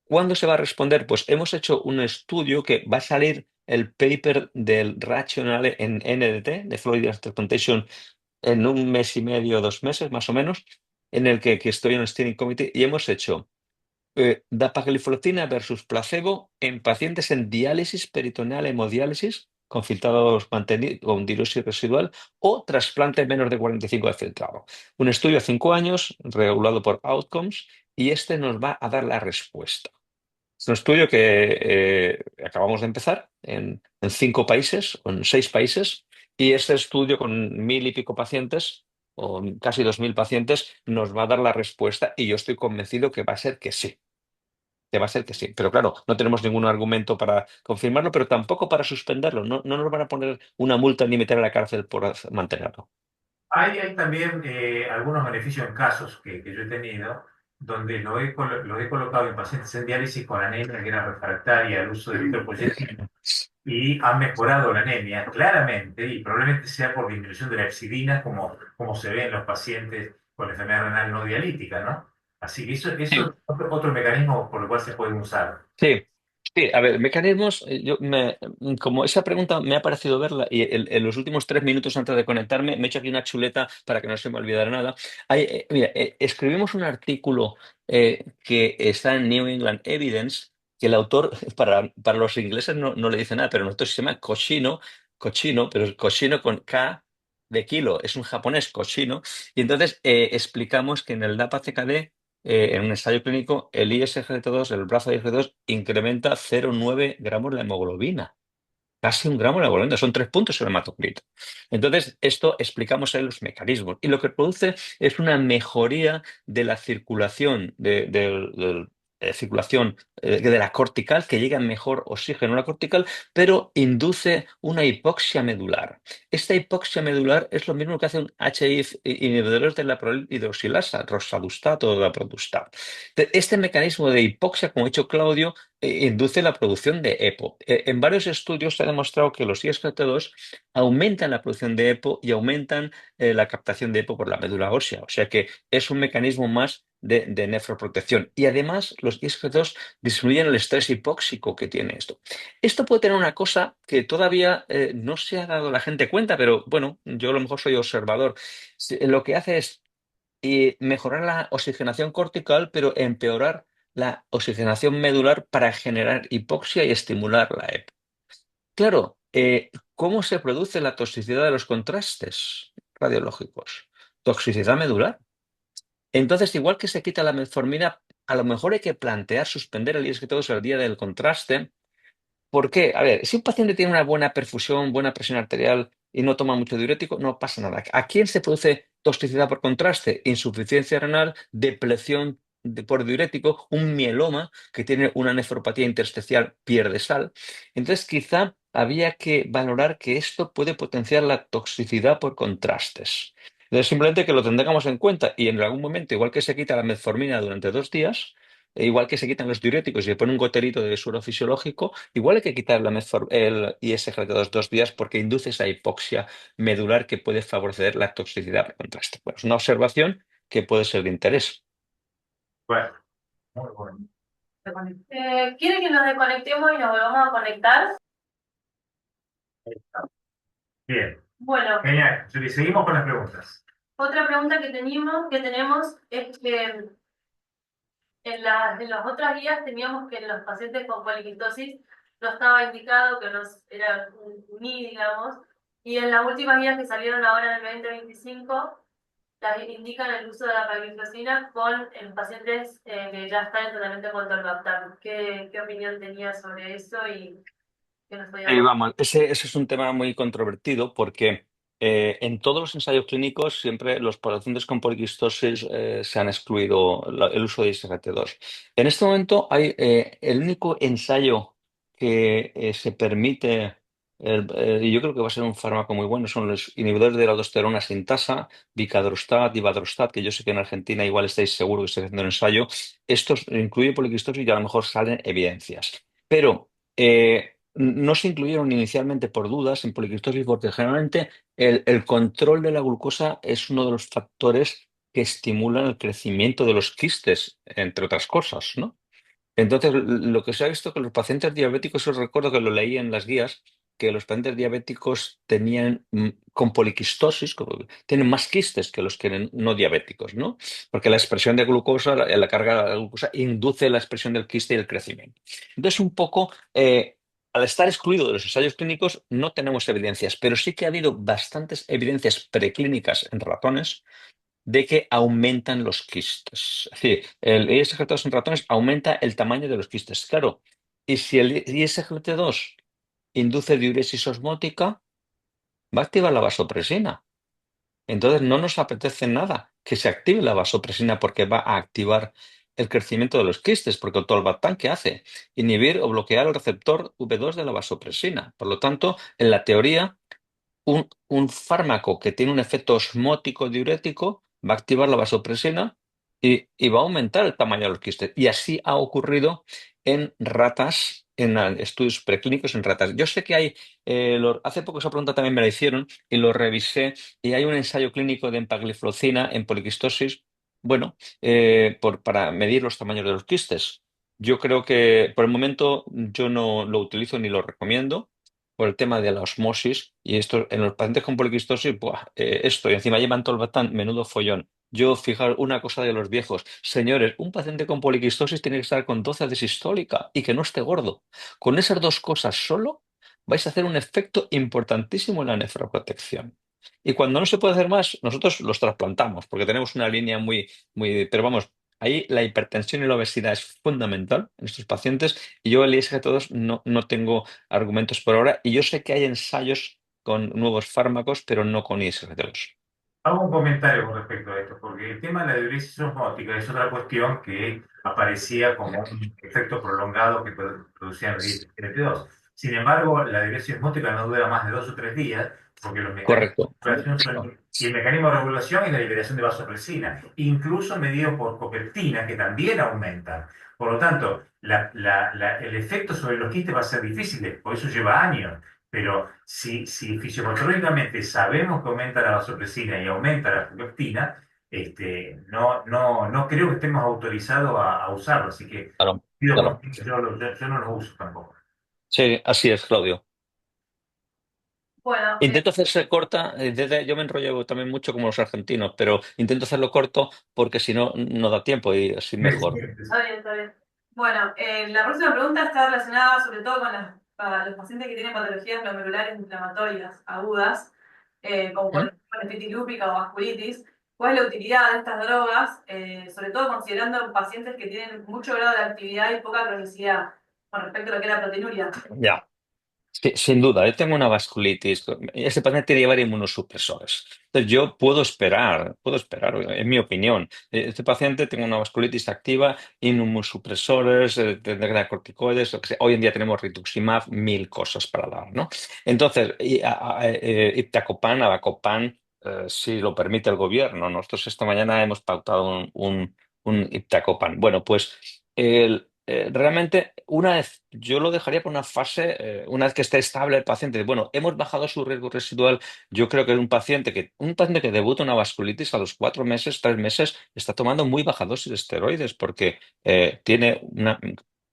Speaker 4: ¿Cuándo se va a responder? Pues hemos hecho un estudio que va a salir el paper del Rationale en NDT, de Fluid Transplantation, en un mes y medio, 2 meses más o menos, en el que estoy en el Steering Committee y hemos hecho dapagliflozina versus placebo en pacientes en diálisis peritoneal, hemodiálisis, con filtrados mantenidos, con diuresis residual o trasplante menos de 45 de filtrado. Un estudio a 5 años, regulado por Outcomes, y este nos va a dar la respuesta. Es un estudio que acabamos de empezar en 5 países o en 6 países, y este estudio con 1.000 y pico pacientes o casi 2.000 pacientes nos va a dar la respuesta y yo estoy convencido que va a ser que sí. te va a ser que sí. Pero claro, no tenemos ningún argumento para confirmarlo, pero tampoco para suspenderlo. No, no nos van a poner una multa ni meter a la cárcel por mantenerlo.
Speaker 2: Hay también algunos beneficios en casos que yo he tenido, donde lo he colocado en pacientes en diálisis con anemia que era refractaria al uso de eritropoyetina y han mejorado la anemia claramente, y probablemente sea por disminución de la hepcidina, como se ve en los pacientes con enfermedad renal no dialítica, ¿no? Así que eso es otro mecanismo por el cual se puede usar.
Speaker 4: Sí, sí, a ver, mecanismos, como esa pregunta me ha parecido verla y en los últimos 3 minutos antes de conectarme me he hecho aquí una chuleta para que no se me olvidara nada. Mira, escribimos un artículo que está en New England Evidence, que el autor, para los ingleses no le dice nada, pero nosotros se llama cochino, pero es cochino con K de kilo, es un japonés cochino, y entonces explicamos que en el DAPA-CKD en un ensayo clínico, el ISGLT2, el brazo de ISGLT2, incrementa 0,9 gramos la hemoglobina. Casi 1 gramo de hemoglobina, son 3 puntos el hematocrito. Entonces, esto explicamos ahí los mecanismos. Y lo que produce es una mejoría de la circulación, circulación de la cortical, que llega mejor oxígeno a la cortical, pero induce una hipoxia medular. Esta hipoxia medular es lo mismo que hace un HIF inhibidores de la hidroxilasa, roxadustat o daprodustat. Este mecanismo de hipoxia, como ha dicho Claudio, induce la producción de EPO. En varios estudios se ha demostrado que los ISGLT2 aumentan la producción de EPO y aumentan la captación de EPO por la médula ósea. O sea que es un mecanismo más de nefroprotección. Y además los ISGLT2 disminuyen el estrés hipóxico que tiene esto. Esto puede tener una cosa que todavía no se ha dado la gente cuenta, pero bueno, yo a lo mejor soy observador. Lo que hace es mejorar la oxigenación cortical, pero empeorar la oxigenación medular para generar hipoxia y estimular la EPO. Claro, ¿cómo se produce la toxicidad de los contrastes radiológicos? Toxicidad medular. Entonces, igual que se quita la metformina, a lo mejor hay que plantear suspender el ISGLT2 al día del contraste. ¿Por qué? A ver, si un paciente tiene una buena perfusión, buena presión arterial y no toma mucho diurético, no pasa nada. ¿A quién se produce toxicidad por contraste? Insuficiencia renal, depleción por diurético, un mieloma que tiene una nefropatía intersticial, pierde sal. Entonces, quizá había que valorar que esto puede potenciar la toxicidad por contrastes. Entonces, simplemente que lo tengamos en cuenta y en algún momento, igual que se quita la metformina durante 2 días, igual que se quitan los diuréticos y se pone un goterito de suero fisiológico, igual hay que quitar el ISGLT2 2 días porque induce esa hipoxia medular que puede favorecer la toxicidad por contraste. Bueno, es una observación que puede ser de interés.
Speaker 2: Bueno, muy bueno.
Speaker 3: ¿Quiere que nos desconectemos y nos volvamos a conectar?
Speaker 2: Bien,
Speaker 3: Bueno,
Speaker 2: genial. Julie, seguimos con las preguntas.
Speaker 3: otra pregunta que tenemos es que en las otras guías teníamos que en los pacientes con poliquistosis no estaba indicado que era un I, digamos, y en las últimas guías que salieron ahora en el 2025 las indican el uso de la pagliflozina en pacientes que ya están en tratamiento con tolvaptan. ¿Qué opinión tenía sobre eso y qué nos podía
Speaker 4: Ahí
Speaker 3: contar?
Speaker 4: vamos. Ese es un tema muy controvertido porque en todos los ensayos clínicos siempre los pacientes con poliquistosis se han excluido el uso de ISGT2. En este momento hay el único ensayo que se permite, y yo creo que va a ser un fármaco muy bueno, son los inhibidores de la aldosterona sintasa, vicadrostat y vadrostat, que yo sé que en Argentina igual estáis seguros que estáis haciendo un ensayo. Estos incluyen poliquistosis y a lo mejor salen evidencias. Pero no se incluyeron inicialmente por dudas en poliquistosis porque generalmente el control de la glucosa es uno de los factores que estimulan el crecimiento de los quistes, entre otras cosas, ¿no? Entonces, lo que se ha visto que los pacientes diabéticos, os recuerdo que lo leí en las guías, que los pacientes diabéticos tenían con poliquistosis, tienen más quistes que los que no diabéticos, ¿no? Porque la expresión de glucosa, la carga de la glucosa, induce la expresión del quiste y el crecimiento. Entonces, un poco, al estar excluido de los ensayos clínicos, no tenemos evidencias, pero sí que ha habido bastantes evidencias preclínicas en ratones de que aumentan los quistes. Es decir, el ISGLT2 en ratones aumenta el tamaño de los quistes. Claro, y si el ISGLT2 induce diuresis osmótica, va a activar la vasopresina. Entonces no nos apetece nada que se active la vasopresina porque va a activar el crecimiento de los quistes, porque el tolvaptan, ¿qué hace? Inhibir o bloquear el receptor V2 de la vasopresina. Por lo tanto, en la teoría, un fármaco que tiene un efecto osmótico diurético va a activar la vasopresina y va a aumentar el tamaño de los quistes. Y así ha ocurrido en ratas, en estudios preclínicos en ratas. Yo sé que hay, hace poco esa pregunta también me la hicieron y lo revisé, y hay un ensayo clínico de empagliflozina en poliquistosis, bueno, para medir los tamaños de los quistes. Yo creo que por el momento yo no lo utilizo ni lo recomiendo por el tema de la osmosis, y esto en los pacientes con poliquistosis, ¡buah! Esto, y encima llevan tolvaptan, menudo follón. Yo, fijar una cosa de los viejos, señores, un paciente con poliquistosis tiene que estar con 12 de sistólica y que no esté gordo. Con esas dos cosas solo vais a hacer un efecto importantísimo en la nefroprotección. Y cuando no se puede hacer más, nosotros los trasplantamos, porque tenemos una línea pero vamos, ahí la hipertensión y la obesidad es fundamental en estos pacientes, y yo el ISG2 no tengo argumentos por ahora, y yo sé que hay ensayos con nuevos fármacos, pero no con ISGT2.
Speaker 2: Hago un comentario con respecto a esto, porque el tema de la diuresis osmótica es otra cuestión que aparecía como un efecto prolongado que producían el SGLT2. Sin embargo, la diuresis osmótica no dura más de 2 o 3 días, porque los mecanismos
Speaker 4: Correcto.
Speaker 2: de regulación y el mecanismo de regulación es la liberación de vasopresina, incluso medido por copeptina, que también aumentan. Por lo tanto, el efecto sobre los quistes va a ser difícil, por eso lleva años. Pero si fisiopatológicamente sabemos que aumenta la vasopresina y aumenta la pupeptina, no creo que estemos autorizados a usarlo. Así que
Speaker 4: Claro,
Speaker 2: pido por
Speaker 4: claro.
Speaker 2: ti, yo no lo uso tampoco.
Speaker 4: Sí, así es, Claudio.
Speaker 3: Bueno,
Speaker 4: Intento hacerse corta, yo me enrollo también mucho como los argentinos, pero intento hacerlo corto porque si no, no da tiempo y así mejor.
Speaker 3: está bien, está bien. Bueno, la próxima pregunta está relacionada sobre todo con para los pacientes que tienen patologías glomerulares inflamatorias agudas, como por
Speaker 4: ¿Mm?
Speaker 3: ejemplo nefritis lúpica o vasculitis. ¿Cuál es la utilidad de estas drogas, sobre todo considerando pacientes que tienen mucho grado de actividad y poca cronicidad con respecto a lo que es la proteinuria?
Speaker 4: Ya. Sí, sin duda, yo tengo una vasculitis. Este paciente tiene que llevar inmunosupresores. Entonces, yo puedo esperar, en mi opinión. Este paciente tiene una vasculitis activa, inmunosupresores, tendrá corticoides, lo que sea. Hoy en día tenemos rituximab, mil cosas para dar, ¿no? Entonces, iptacopan, avacopan, si lo permite el gobierno. Nosotros esta mañana hemos pautado un iptacopan. Bueno, pues realmente una vez yo lo dejaría por una fase, una vez que esté estable el paciente. Bueno, hemos bajado su riesgo residual. Yo creo que un paciente que debuta una vasculitis a los 4 meses, 3 meses, está tomando muy baja dosis de esteroides porque tiene una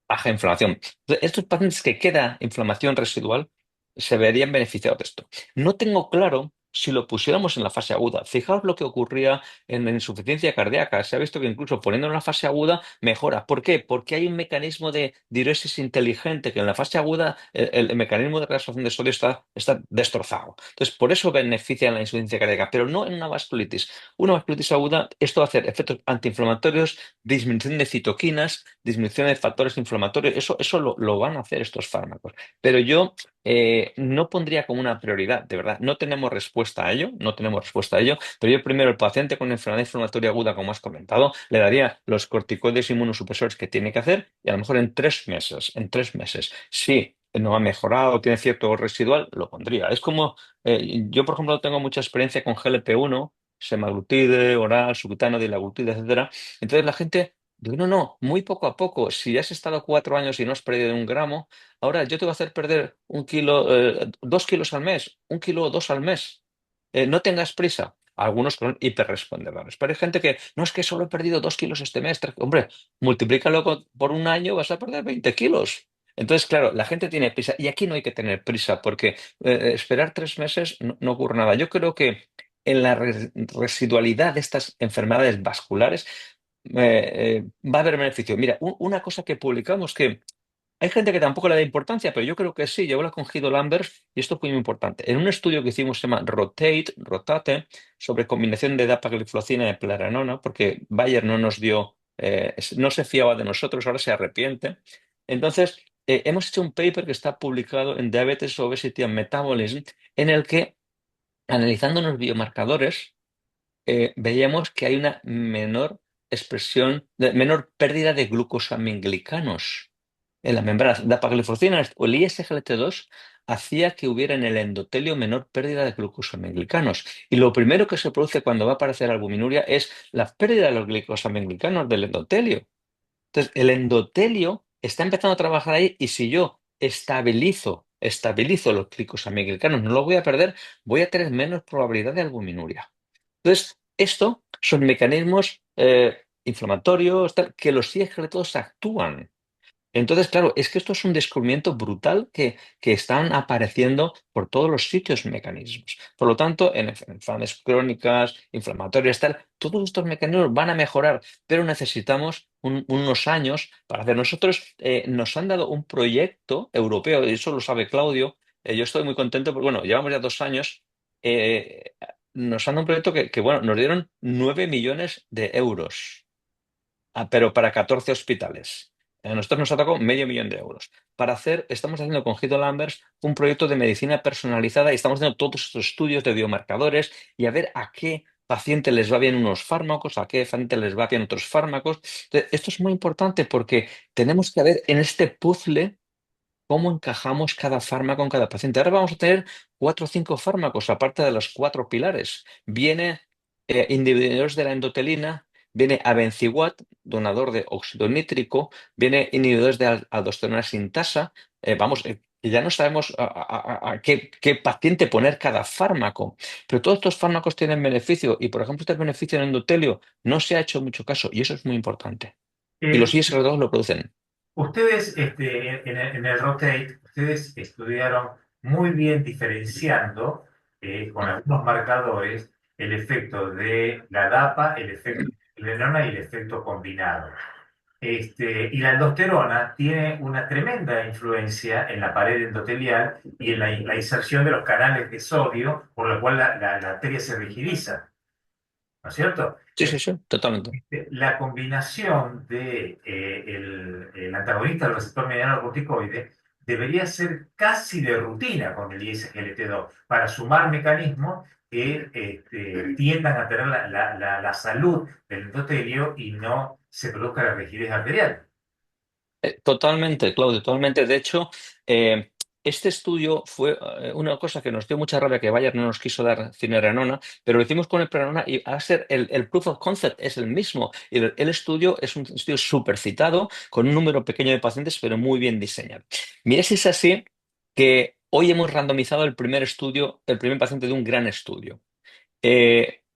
Speaker 4: baja inflamación. Entonces, estos pacientes que queda inflamación residual se verían beneficiados de esto. No tengo claro si lo pusiéramos en la fase aguda. Fijaos lo que ocurría en la insuficiencia cardíaca. Se ha visto que incluso poniéndolo en la fase aguda mejora. ¿Por qué? Porque hay un mecanismo de diuresis inteligente que en la fase aguda el mecanismo de reabsorción de sodio está destrozado. Entonces, por eso beneficia en la insuficiencia cardíaca, pero no en una vasculitis. Una vasculitis aguda, esto va a hacer efectos antiinflamatorios, disminución de citoquinas, disminución de factores inflamatorios. Eso lo van a hacer estos fármacos. Pero yo no pondría como una prioridad, de verdad. No tenemos respuesta a ello, no tenemos respuesta a ello, pero yo primero el paciente con enfermedad inflamatoria aguda, como has comentado, le daría los corticoides inmunosupresores que tiene que hacer, y a lo mejor en 3 meses, si no ha mejorado, tiene cierto residual, lo pondría. Es como, yo por ejemplo tengo mucha experiencia con GLP-1, semaglutide, oral, subcutáneo, dilaglutide, etcétera. Entonces la gente digo, no, muy poco a poco. Si has estado 4 años y no has perdido un gramo, ahora yo te voy a hacer perder 1 kilo, 2 kilos al mes, 1 kilo o 2 al mes. No tengas prisa. Algunos son hiperrespondedores. Pero hay gente que no, es que solo he perdido 2 kilos este mes. Hombre, multiplícalo por un año, vas a perder 20 kilos. Entonces, claro, la gente tiene prisa y aquí no hay que tener prisa porque esperar 3 meses no ocurre nada. Yo creo que en la residualidad de estas enfermedades vasculares va a haber beneficio. Mira, una cosa que publicamos que hay gente que tampoco le da importancia, pero yo creo que sí. Yo hablo con Guido Lambert y esto fue muy importante. En un estudio que hicimos se llama Rotate, sobre combinación de dapagliflozina y pleranona, porque Bayer no nos dio, no se fiaba de nosotros, ahora se arrepiente. Entonces, hemos hecho un paper que está publicado en Diabetes, Obesity and Metabolism, en el que, analizando los biomarcadores, veíamos que hay una menor expresión, de menor pérdida de glucosaminoglicanos en la membrana. La dapagliflozina o el ISGLT2 hacía que hubiera en el endotelio menor pérdida de glucosaminoglicanos. Y lo primero que se produce cuando va a aparecer albuminuria es la pérdida de los glucosaminoglicanos del endotelio. Entonces, el endotelio está empezando a trabajar ahí y si yo estabilizo los glicosaminoglicanos, no los voy a perder, voy a tener menos probabilidad de albuminuria. Entonces, esto son mecanismos inflamatorios que los todos actúan. Entonces, claro, es que esto es un descubrimiento brutal que están apareciendo por todos los sitios mecanismos. Por lo tanto, en enfermedades crónicas, inflamatorias, tal, todos estos mecanismos van a mejorar, pero necesitamos unos años para hacer. Nosotros nos han dado un proyecto europeo, y eso lo sabe Claudio. Yo estoy muy contento porque, bueno, llevamos ya 2 años. eh, Nos han dado un proyecto bueno, nos dieron 9 millones de euros. Pero para 14 hospitales. A nosotros nos ha tocado medio millón de euros. Estamos haciendo con Guido Lambers un proyecto de medicina personalizada y estamos haciendo todos estos estudios de biomarcadores y a ver a qué paciente les va bien unos fármacos, a qué paciente les va bien otros fármacos. Entonces, esto es muy importante porque tenemos que ver en este puzzle cómo encajamos cada fármaco en cada paciente. Ahora vamos a tener 4 o 5 fármacos, aparte de los 4 pilares. Viene inhibidores de la endotelina, viene Abenciwat, donador de óxido nítrico, viene inhibidores de aldosterona sintasa. Que ya no sabemos a qué paciente poner cada fármaco, pero todos estos fármacos tienen beneficio y, por ejemplo, este beneficio en endotelio no se ha hecho mucho caso y eso es muy importante. Y los
Speaker 2: Eh,
Speaker 4: ISR2 lo producen.
Speaker 2: Ustedes, en el Rotate, ustedes estudiaron muy bien diferenciando con algunos marcadores el efecto de la DAPA, el efecto de la enona y el efecto combinado. Y la aldosterona tiene una tremenda influencia en la pared endotelial y en la inserción de los canales de sodio, por lo cual la arteria se rigidiza, ¿no es cierto?
Speaker 4: Sí, sí, sí, totalmente.
Speaker 2: La combinación de el antagonista del receptor mediano corticoide debería ser casi de rutina con el ISGLT2 para sumar mecanismos que tiendan a tener la salud del endotelio y no se produzca la rigidez arterial.
Speaker 4: Totalmente, Claudio, totalmente. De hecho, este estudio fue una cosa que nos dio mucha rabia que Bayer no nos quiso dar finerenona, pero lo hicimos con el prenona y va a ser el proof of concept es el mismo. Y el estudio es un estudio súper citado, con un número pequeño de pacientes, pero muy bien diseñado. Mira si es así que hoy hemos randomizado el primer estudio, el primer paciente de un gran estudio.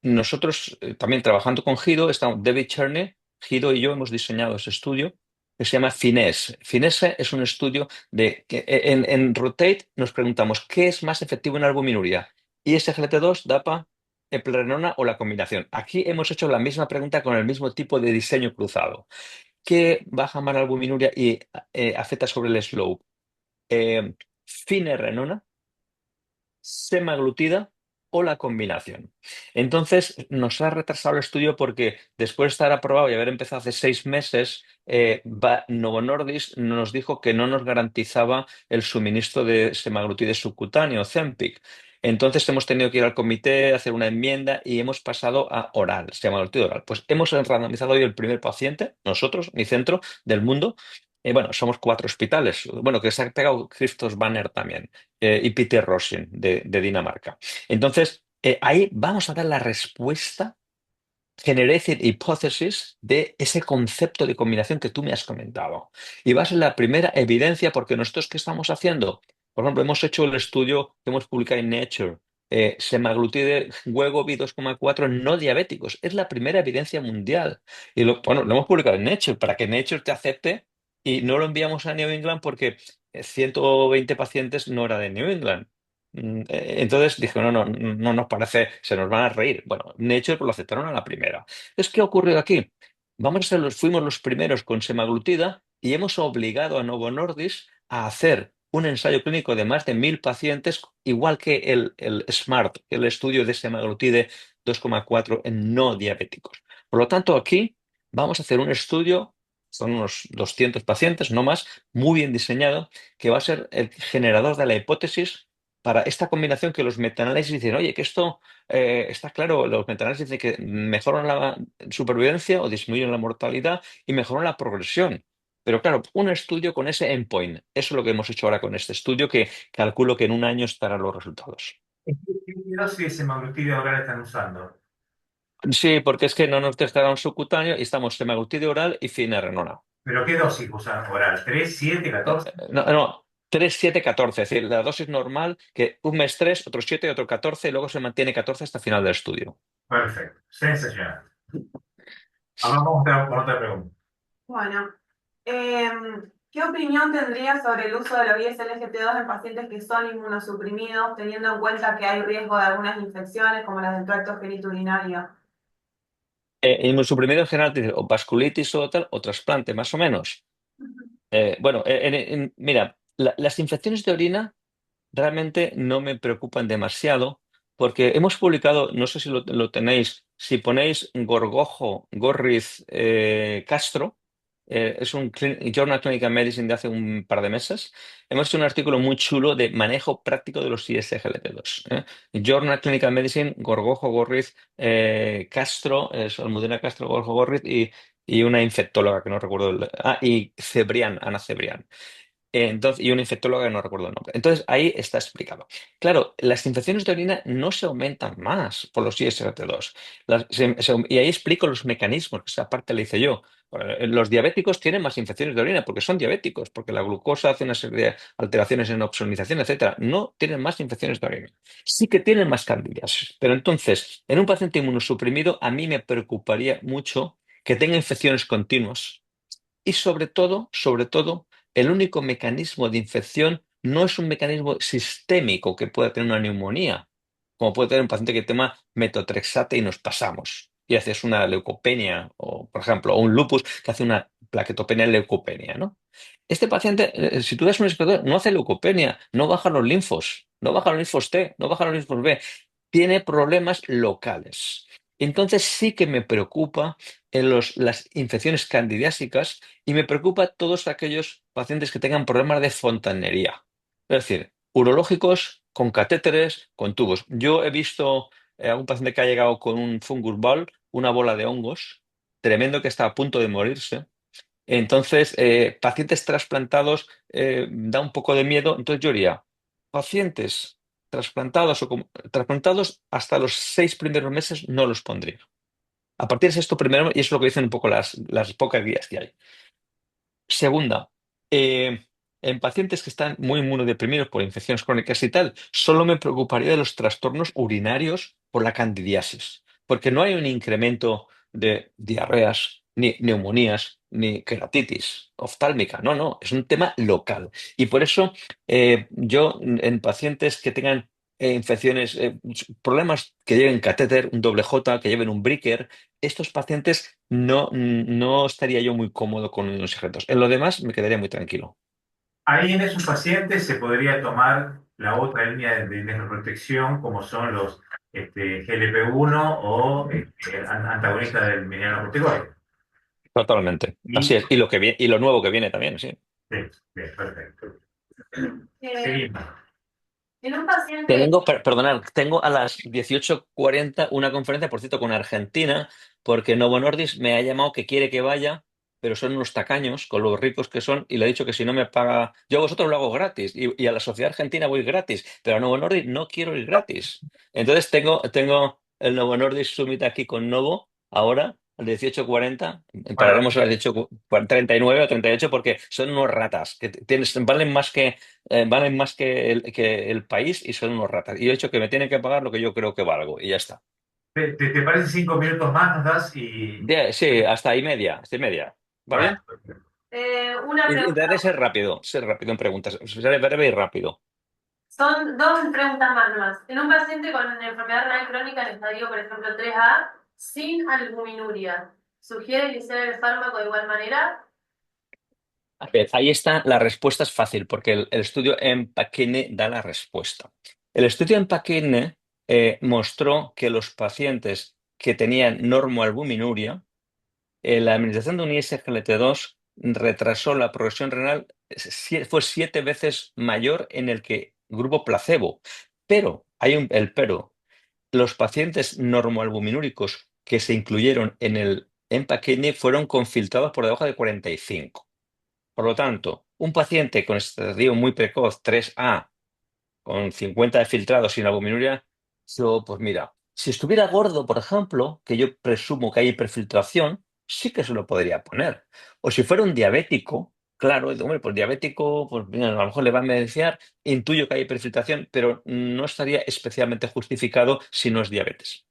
Speaker 4: Nosotros, también trabajando con Guido, David Cherney, Guido y yo hemos diseñado ese estudio que se llama FINESE. FINESE es un estudio de que en Rotate nos preguntamos ¿qué es más efectivo en albuminuria? ¿ISGLT2, DAPA, eplerenona o la combinación? Aquí hemos hecho la misma pregunta con el mismo tipo de diseño cruzado. ¿Qué baja más la albuminuria y afecta sobre el slope? ¿Finerenona, semaglutida o la combinación? Entonces, nos ha retrasado el estudio porque después de estar aprobado y haber empezado hace 6 meses, Novo Nordisk nos dijo que no nos garantizaba el suministro de semaglutide subcutáneo, Zempic. Entonces hemos tenido que ir al comité, hacer una enmienda y hemos pasado a oral, semaglutide oral. Pues hemos randomizado hoy el primer paciente, nosotros, mi centro del mundo. Bueno, somos 4 hospitales. Bueno, que se ha pegado Christos Banner también y Peter Rosin de Dinamarca. Entonces, ahí vamos a dar la respuesta, Generated Hypothesis, de ese concepto de combinación que tú me has comentado. Y va a ser la primera evidencia porque nosotros, ¿qué estamos haciendo? Por ejemplo, hemos hecho el estudio que hemos publicado en Nature, semaglutide Wegovy 2,4 no diabéticos. Es la primera evidencia mundial. Y bueno, lo hemos publicado en Nature para que Nature te acepte y no lo enviamos a New England porque 120 pacientes no era de New England. Entonces dije, no, no, no nos parece, se nos van a reír. Bueno, Nature lo aceptaron a la primera. Entonces, ¿qué ha ocurrido aquí? Fuimos los primeros con semaglutida y hemos obligado a Novo Nordisk a hacer un ensayo clínico de más de 1.000 pacientes, igual que el SMART, el estudio de semaglutide 2,4 en no diabéticos. Por lo tanto, aquí vamos a hacer un estudio, son unos 200 pacientes, no más, muy bien diseñado, que va a ser el generador de la hipótesis para esta combinación que los metaanálisis dicen, oye, que esto está claro, los metaanálisis dicen que mejoran la supervivencia o disminuyen la mortalidad y mejoran la progresión. Pero claro, un estudio con ese endpoint, eso es lo que hemos hecho ahora con este estudio, que calculo que en un año estarán los resultados.
Speaker 2: ¿Qué dosis de semaglutide oral están usando?
Speaker 4: Sí, porque es que no nos testaron subcutáneo y estamos semaglutide oral y finerenona.
Speaker 2: ¿Pero qué dosis usan oral? ¿3, 7, 14?
Speaker 4: No, no, 3, 7, 14, es decir, la dosis normal, que un mes 3, otro 7 y otro 14, y luego se mantiene 14 hasta el final del estudio.
Speaker 2: Perfecto, sensacional. Ahora vamos con otra pregunta.
Speaker 6: Bueno, ¿qué opinión tendrías sobre el uso de los ISLGT2 en pacientes que son inmunosuprimidos, teniendo en cuenta que hay riesgo de algunas infecciones como las del tracto genitourinario?
Speaker 4: Inmunosuprimido en general, dice, o vasculitis o tal, o trasplante, más o menos. Bueno, mira, las infecciones de orina realmente no me preocupan demasiado porque hemos publicado, no sé si lo tenéis, si ponéis Gorgojo, Gorriz, Castro, es un Journal Clinical Medicine de hace un par de meses, hemos hecho un artículo muy chulo de manejo práctico de los ISGLT2. Journal Clinical Medicine, Gorgojo, Gorriz, Castro, Almudena Castro, Gorgojo, Gorriz y una infectóloga que no recuerdo, y Cebrián, Ana Cebrián. Entonces, y una infectóloga que no recuerdo el nombre. Entonces, ahí está explicado. Claro, las infecciones de orina no se aumentan más por los ISRT2. Y ahí explico los mecanismos, que esa parte la hice yo. Los diabéticos tienen más infecciones de orina porque son diabéticos, porque la glucosa hace una serie de alteraciones en opsonización, etcétera. No tienen más infecciones de orina. Sí que tienen más candidiasis. Pero entonces, en un paciente inmunosuprimido, a mí me preocuparía mucho que tenga infecciones continuas y sobre todo, el único mecanismo de infección no es un mecanismo sistémico que pueda tener una neumonía, como puede tener un paciente que toma metotrexate y nos pasamos y haces una leucopenia, o por ejemplo, o un lupus que hace una plaquetopenia leucopenia, ¿no? Este paciente, si tú das un espectador, no hace leucopenia, no baja los linfos, no baja los linfos T, no baja los linfos B, tiene problemas locales. Entonces sí que me preocupa las infecciones candidiásicas y me preocupa todos aquellos pacientes que tengan problemas de fontanería. Es decir, urológicos con catéteres, con tubos. Yo he visto a un paciente que ha llegado con un fungus ball, una bola de hongos, tremendo que está a punto de morirse. Entonces, pacientes trasplantados da un poco de miedo. Entonces yo diría, pacientes trasplantados hasta los 6 primeros meses no los pondría. A partir de esto primero, y eso es lo que dicen un poco las pocas guías que hay. Segunda, en pacientes que están muy inmunodeprimidos por infecciones crónicas y tal, solo me preocuparía de los trastornos urinarios por la candidiasis, porque no hay un incremento de diarreas, ni neumonías, ni queratitis oftálmica. No, no, es un tema local. Y por eso yo en pacientes que tengan infecciones, problemas que lleven catéter, un doble J, que lleven un Bricker, estos pacientes no estaría yo muy cómodo con los sujetos. En lo demás me quedaría muy tranquilo.
Speaker 2: Ahí en esos pacientes se podría tomar la otra línea de nefroprotección, como son los GLP-1 o antagonistas del mineralocorticoide.
Speaker 4: Totalmente. Así
Speaker 2: Y,
Speaker 4: es. Y lo que viene, y lo nuevo que viene también, sí.
Speaker 2: bien, bien, perfecto.
Speaker 3: Eh,
Speaker 2: Seguimos.
Speaker 3: en un paciente,
Speaker 4: Perdonad, tengo a las 18:40 una conferencia, por cierto, con Argentina, porque Novo Nordisk me ha llamado que quiere que vaya, pero son unos tacaños con los ricos que son, y le he dicho que si no me paga, yo a vosotros lo hago gratis, y a la sociedad argentina voy gratis, pero a Novo Nordisk no quiero ir gratis. Entonces tengo el Novo Nordisk Summit aquí con Novo, ahora, al 18:40,
Speaker 2: Bueno,
Speaker 4: pararemos a las 18:39 o 38 porque son unos ratas, que valen más que el país y son unos ratas. Y he dicho que me tienen que pagar lo que yo creo que valgo y ya está.
Speaker 2: ¿te parece 5 minutos más nos das? Y,
Speaker 4: Sí, hasta y media. ¿Va
Speaker 2: bueno,
Speaker 4: bien?
Speaker 3: una
Speaker 4: Intentaré
Speaker 3: pregunta,
Speaker 4: ser rápido en preguntas. Seré breve y rápido.
Speaker 3: son dos preguntas más nomás. En un paciente con enfermedad renal crónica en estadio, por ejemplo, 3A, sin albuminuria, ¿sugiere iniciar el fármaco de igual manera?
Speaker 4: A ver, ahí está, la respuesta es fácil porque el estudio Empakine da la respuesta. El estudio Empakine mostró que los pacientes que tenían normoalbuminuria, la administración de un ISGLT2 retrasó la progresión renal, fue 7 veces mayor en el que grupo placebo. Pero, el pero, los pacientes normoalbuminúricos que se incluyeron en el EMPA-KIDNEY fueron confiltrados por debajo de 45. Por lo tanto, un paciente con estadio muy precoz 3A con 50 de filtrado sin albuminuria, yo, pues mira, si estuviera gordo, por ejemplo, que yo presumo que hay hiperfiltración, sí que se lo podría poner. O si fuera un diabético, claro, hombre, pues diabético, pues mira, a lo mejor le va a beneficiar, intuyo que hay hiperfiltración, pero no estaría especialmente justificado si no es diabetes.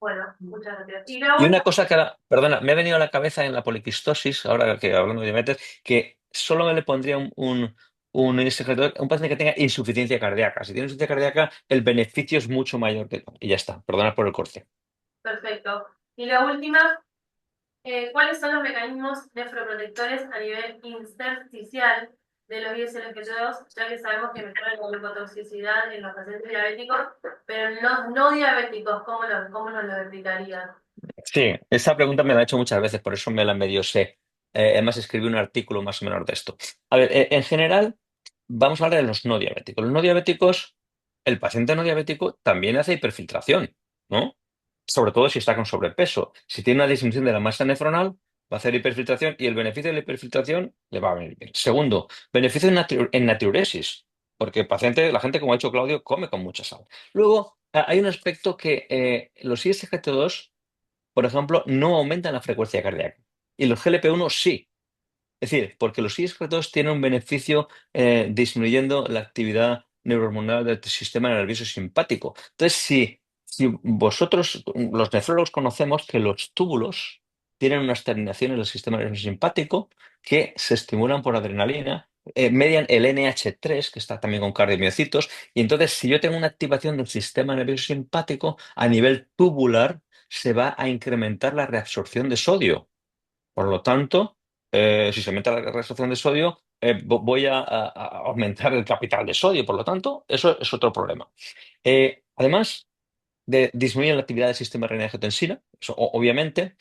Speaker 3: Bueno, muchas gracias. Y la
Speaker 4: Y una
Speaker 3: última,
Speaker 4: cosa que, perdona, me ha venido a la cabeza en la poliquistosis, ahora que hablando de diabetes, que solo me le pondría un ISGLT2 a un paciente que tenga insuficiencia cardíaca. Si tiene insuficiencia cardíaca, el beneficio es mucho mayor y ya está. Perdona por el corte.
Speaker 3: perfecto. Y la última, ¿cuáles son los mecanismos nefroprotectores a nivel intersticial de los ISLGT2? Ya que sabemos que mejoran la leucotoxicidad en los pacientes diabéticos, pero en los no diabéticos, ¿cómo nos lo explicarían?
Speaker 4: Sí, esa pregunta me la he hecho muchas veces, por eso me la medio sé. Además, escribí un artículo más o menos de esto. A ver, en general, vamos a hablar de los no diabéticos. Los no diabéticos, el paciente no diabético también hace hiperfiltración, ¿no? Sobre todo si está con sobrepeso. Si tiene una disminución de la masa nefronal, va a hacer hiperfiltración y el beneficio de la hiperfiltración le va a venir bien. Segundo, beneficio en natriuresis, porque el paciente, la gente, como ha dicho Claudio, come con mucha sal. Luego, hay un aspecto que los ISGT2 por ejemplo, no aumentan la frecuencia cardíaca. Y los GLP-1 sí. Es decir, porque los ISGLT2 tienen un beneficio disminuyendo la actividad neurohormonal del sistema nervioso simpático. Entonces, si vosotros, los nefrólogos, conocemos que los túbulos tienen unas terminaciones del sistema nervioso simpático que se estimulan por adrenalina, median el NH3, que está también con cardiomiocitos, y entonces si yo tengo una activación del sistema nervioso simpático a nivel tubular, se va a incrementar la reabsorción de sodio. Por lo tanto, si se aumenta la reabsorción de sodio, voy a aumentar el capital de sodio. Por lo tanto, eso es otro problema. Además de disminuir la actividad del sistema renina-angiotensina, eso obviamente,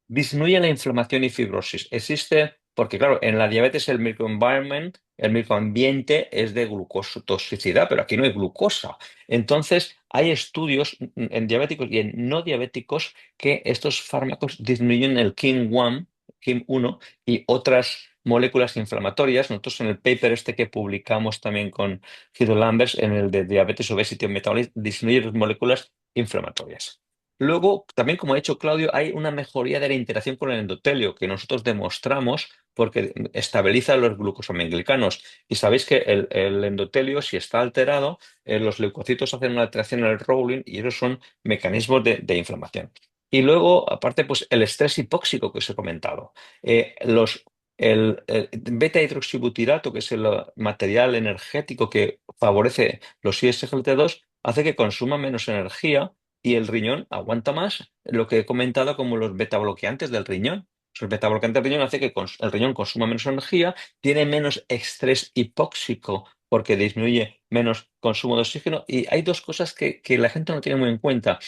Speaker 4: disminuye la inflamación y fibrosis. Existe, porque claro, en la diabetes el microenvironment, el microambiente es de glucotoxicidad, pero aquí no hay glucosa. Entonces, hay estudios en diabéticos y en no diabéticos que estos fármacos disminuyen el KIM-1, KIM-1 y otras moléculas inflamatorias. Nosotros en el paper este que publicamos también con Guido Lambers, en el de diabetes, obesity and metabolism, disminuye las moléculas inflamatorias. Luego, también como ha dicho Claudio, hay una mejoría de la interacción con el endotelio que nosotros demostramos porque estabiliza los glucosaminglicanos. Y sabéis que el endotelio, si está alterado, los leucocitos hacen una alteración en el rolling y esos son mecanismos de inflamación. Y luego, aparte, pues el estrés hipóxico que os he comentado. El beta-hidroxibutirato, que es el material energético que favorece los ISGLT2, hace que consuma menos energía y el riñón aguanta más, lo que he comentado como los betabloqueantes del riñón. Los betabloqueantes del riñón hace que el riñón consuma menos energía, tiene menos estrés hipóxico porque disminuye menos consumo de oxígeno. Y hay dos cosas que la gente no tiene muy en cuenta.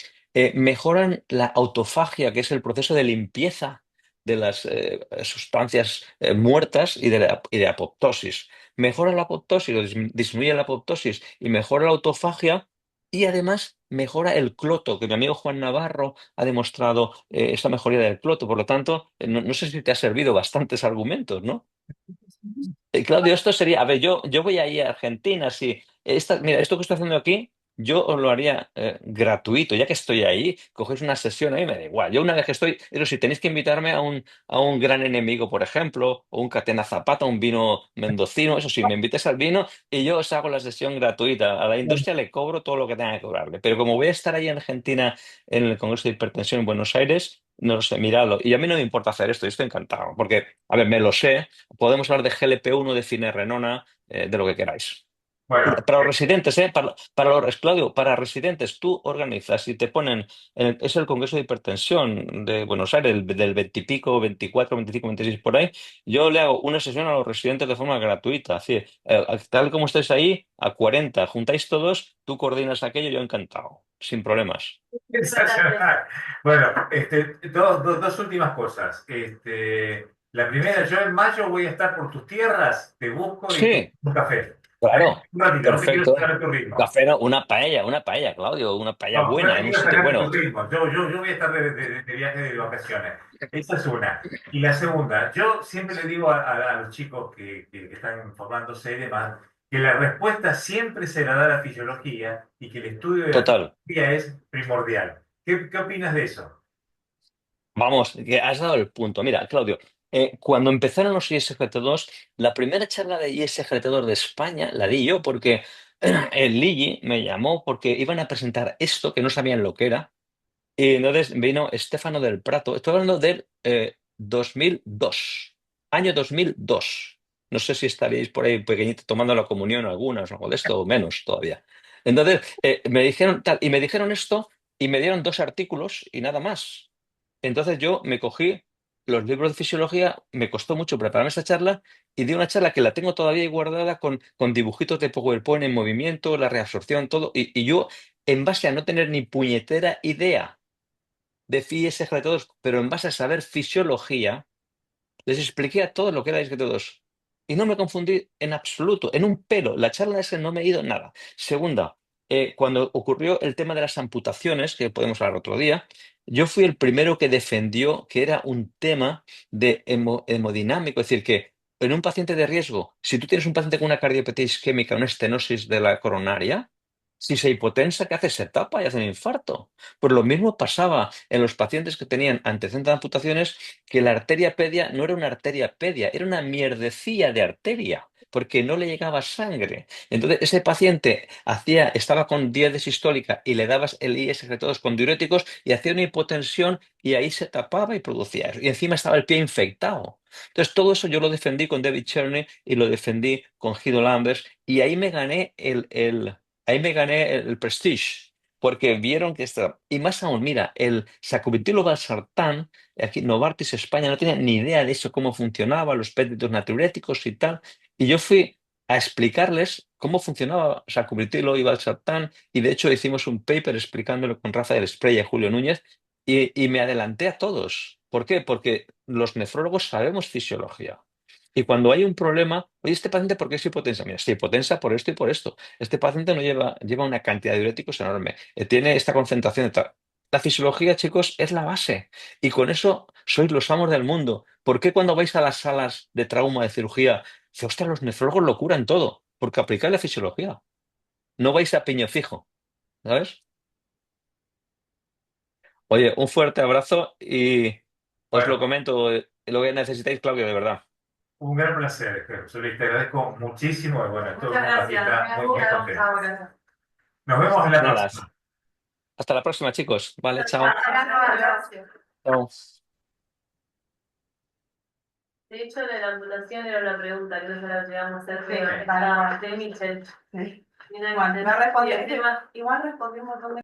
Speaker 4: Mejoran la autofagia, que es el proceso de limpieza de las sustancias muertas y de apoptosis. Mejora la apoptosis o disminuye la apoptosis y mejora la autofagia y además mejora el cloto, que mi amigo Juan Navarro ha demostrado esa mejoría del cloto. Por lo tanto, no sé si te ha servido bastantes argumentos, ¿no? Claudio, esto sería, a ver, yo voy a ir a Argentina, sí. Mira, esto que estoy haciendo aquí, yo os lo haría gratuito, ya que estoy ahí, cogéis una sesión ahí, me da igual. Yo una vez que estoy, pero si tenéis que invitarme a un gran enemigo, por ejemplo, o un Catena Zapata, un vino mendocino, eso sí, me invites al vino y yo os hago la sesión gratuita. A la industria le cobro todo lo que tenga que cobrarle. Pero como voy a estar ahí en Argentina, en el Congreso de Hipertensión en Buenos Aires, no lo sé, miradlo. Y a mí no me importa hacer esto, yo estoy encantado, porque, a ver, me lo sé. Podemos hablar de GLP-1, de finerenona, de lo que queráis.
Speaker 2: Bueno,
Speaker 4: Para los residentes, Claudio, para residentes, tú organizas y te ponen, es el Congreso de Hipertensión de Buenos Aires, del 20 y pico, 24, 25, 26 por ahí. Yo le hago una sesión a los residentes de forma gratuita. Así, tal como estáis ahí, a 40, juntáis todos, tú coordinas aquello, yo encantado, sin problemas.
Speaker 2: sensacional. Bueno, dos últimas cosas. La primera, yo en mayo voy a estar por tus tierras, te busco y
Speaker 4: Sí,
Speaker 2: tomo un café.
Speaker 4: Claro,
Speaker 2: Un ratito, no te quiero
Speaker 4: perfecto.
Speaker 2: sacar tu ritmo.
Speaker 4: Café, no, una paella, Claudio, una paella
Speaker 2: No, no
Speaker 4: buena
Speaker 2: te
Speaker 4: en un
Speaker 2: quiero
Speaker 4: sitio
Speaker 2: sacar tu
Speaker 4: bueno.
Speaker 2: ritmo. Yo voy a estar de viaje de vacaciones. Esa es una. Y la segunda, yo siempre le digo a los chicos que están formándose y demás, que la respuesta siempre se la da la fisiología y que el estudio de la
Speaker 4: Total.
Speaker 2: fisiología es primordial. ¿Qué opinas de eso?
Speaker 4: Vamos, que has dado el punto. Mira, Claudio, cuando empezaron los ISGT2, la primera charla de ISGT2 de España la di yo porque el Ligi me llamó porque iban a presentar esto que no sabían lo que era. Y entonces vino Estefano del Prato. Estoy hablando del 2002, año 2002. No sé si estaréis por ahí pequeñito tomando la comunión algunas o algo de esto, o menos todavía. Entonces, me dijeron tal, y me dijeron esto, y me dieron 2 artículos y nada más. Entonces yo me cogí los libros de fisiología, me costó mucho prepararme esa charla, y di una charla que la tengo todavía ahí guardada con dibujitos de PowerPoint en movimiento, la reabsorción, todo, y yo, en base a no tener ni puñetera idea de ISGT2, pero en base a saber fisiología, les expliqué a todos lo que era ISGT2. Y no me confundí en absoluto, en un pelo. La charla esa no me he ido nada. Segunda, cuando ocurrió el tema de las amputaciones, que podemos hablar otro día, yo fui el primero que defendió que era un tema de hemodinámico, es decir, que en un paciente de riesgo, si tú tienes un paciente con una cardiopatía isquémica, una estenosis de la coronaria, si se hipotensa, ¿qué hace? Se tapa y hace un infarto. Pues lo mismo pasaba en los pacientes que tenían antecedentes de amputaciones, que la arteria pedia no era una arteria pedia, era una mierdecilla de arteria, porque no le llegaba sangre. Entonces, ese paciente estaba con diálisis sistólica y le dabas el ISGT2 con diuréticos y hacía una hipotensión y ahí se tapaba y producía eso. Y encima estaba el pie infectado. Entonces, todo eso yo lo defendí con David Cherney y lo defendí con Guido Lambers, y ahí me gané ahí me gané el prestige, porque vieron que esto, y más aún, mira, el sacubitrilo valsartán, aquí Novartis España no tenía ni idea de eso, cómo funcionaba, los péptidos natriuréticos y tal, y yo fui a explicarles cómo funcionaba sacubitrilo y valsartán, y de hecho hicimos un paper explicándolo con Rafael Espriella y Julio Núñez, y me adelanté a todos. ¿Por qué? Porque los nefrólogos sabemos fisiología. Y cuando hay un problema, oye, este paciente, ¿por qué es hipotensa? Mira, es hipotensa por esto y por esto. Este paciente no lleva una cantidad de diuréticos enorme, tiene esta concentración de tal. La fisiología, chicos, es la base. Y con eso sois los amos del mundo. ¿Por qué cuando vais a las salas de trauma, de cirugía, dice, ostras, los nefrólogos lo curan todo? Porque aplicáis la fisiología. No vais a piño fijo, ¿sabes? Oye, un fuerte abrazo y os lo
Speaker 2: Bueno,
Speaker 4: comento, lo que necesitáis, Claudio, de verdad.
Speaker 2: un gran placer, Jesús Luis. Te agradezco muchísimo y bueno, estoy
Speaker 3: Muchas gracias.
Speaker 2: muy contento.
Speaker 3: Gracias.
Speaker 2: Nos vemos en la
Speaker 4: Nada,
Speaker 2: próxima.
Speaker 4: hasta la próxima, chicos. Vale, chao.
Speaker 3: Gracias.
Speaker 4: Chao.
Speaker 3: De hecho, de la amputación era una pregunta que no se la llegamos a hacer, pero
Speaker 6: Sí,
Speaker 3: está de Michelle.
Speaker 6: Sí.
Speaker 3: Mira,
Speaker 6: Bueno,
Speaker 3: Michelle.
Speaker 6: me respondió,
Speaker 3: Y el tema-
Speaker 6: igual respondió un montón de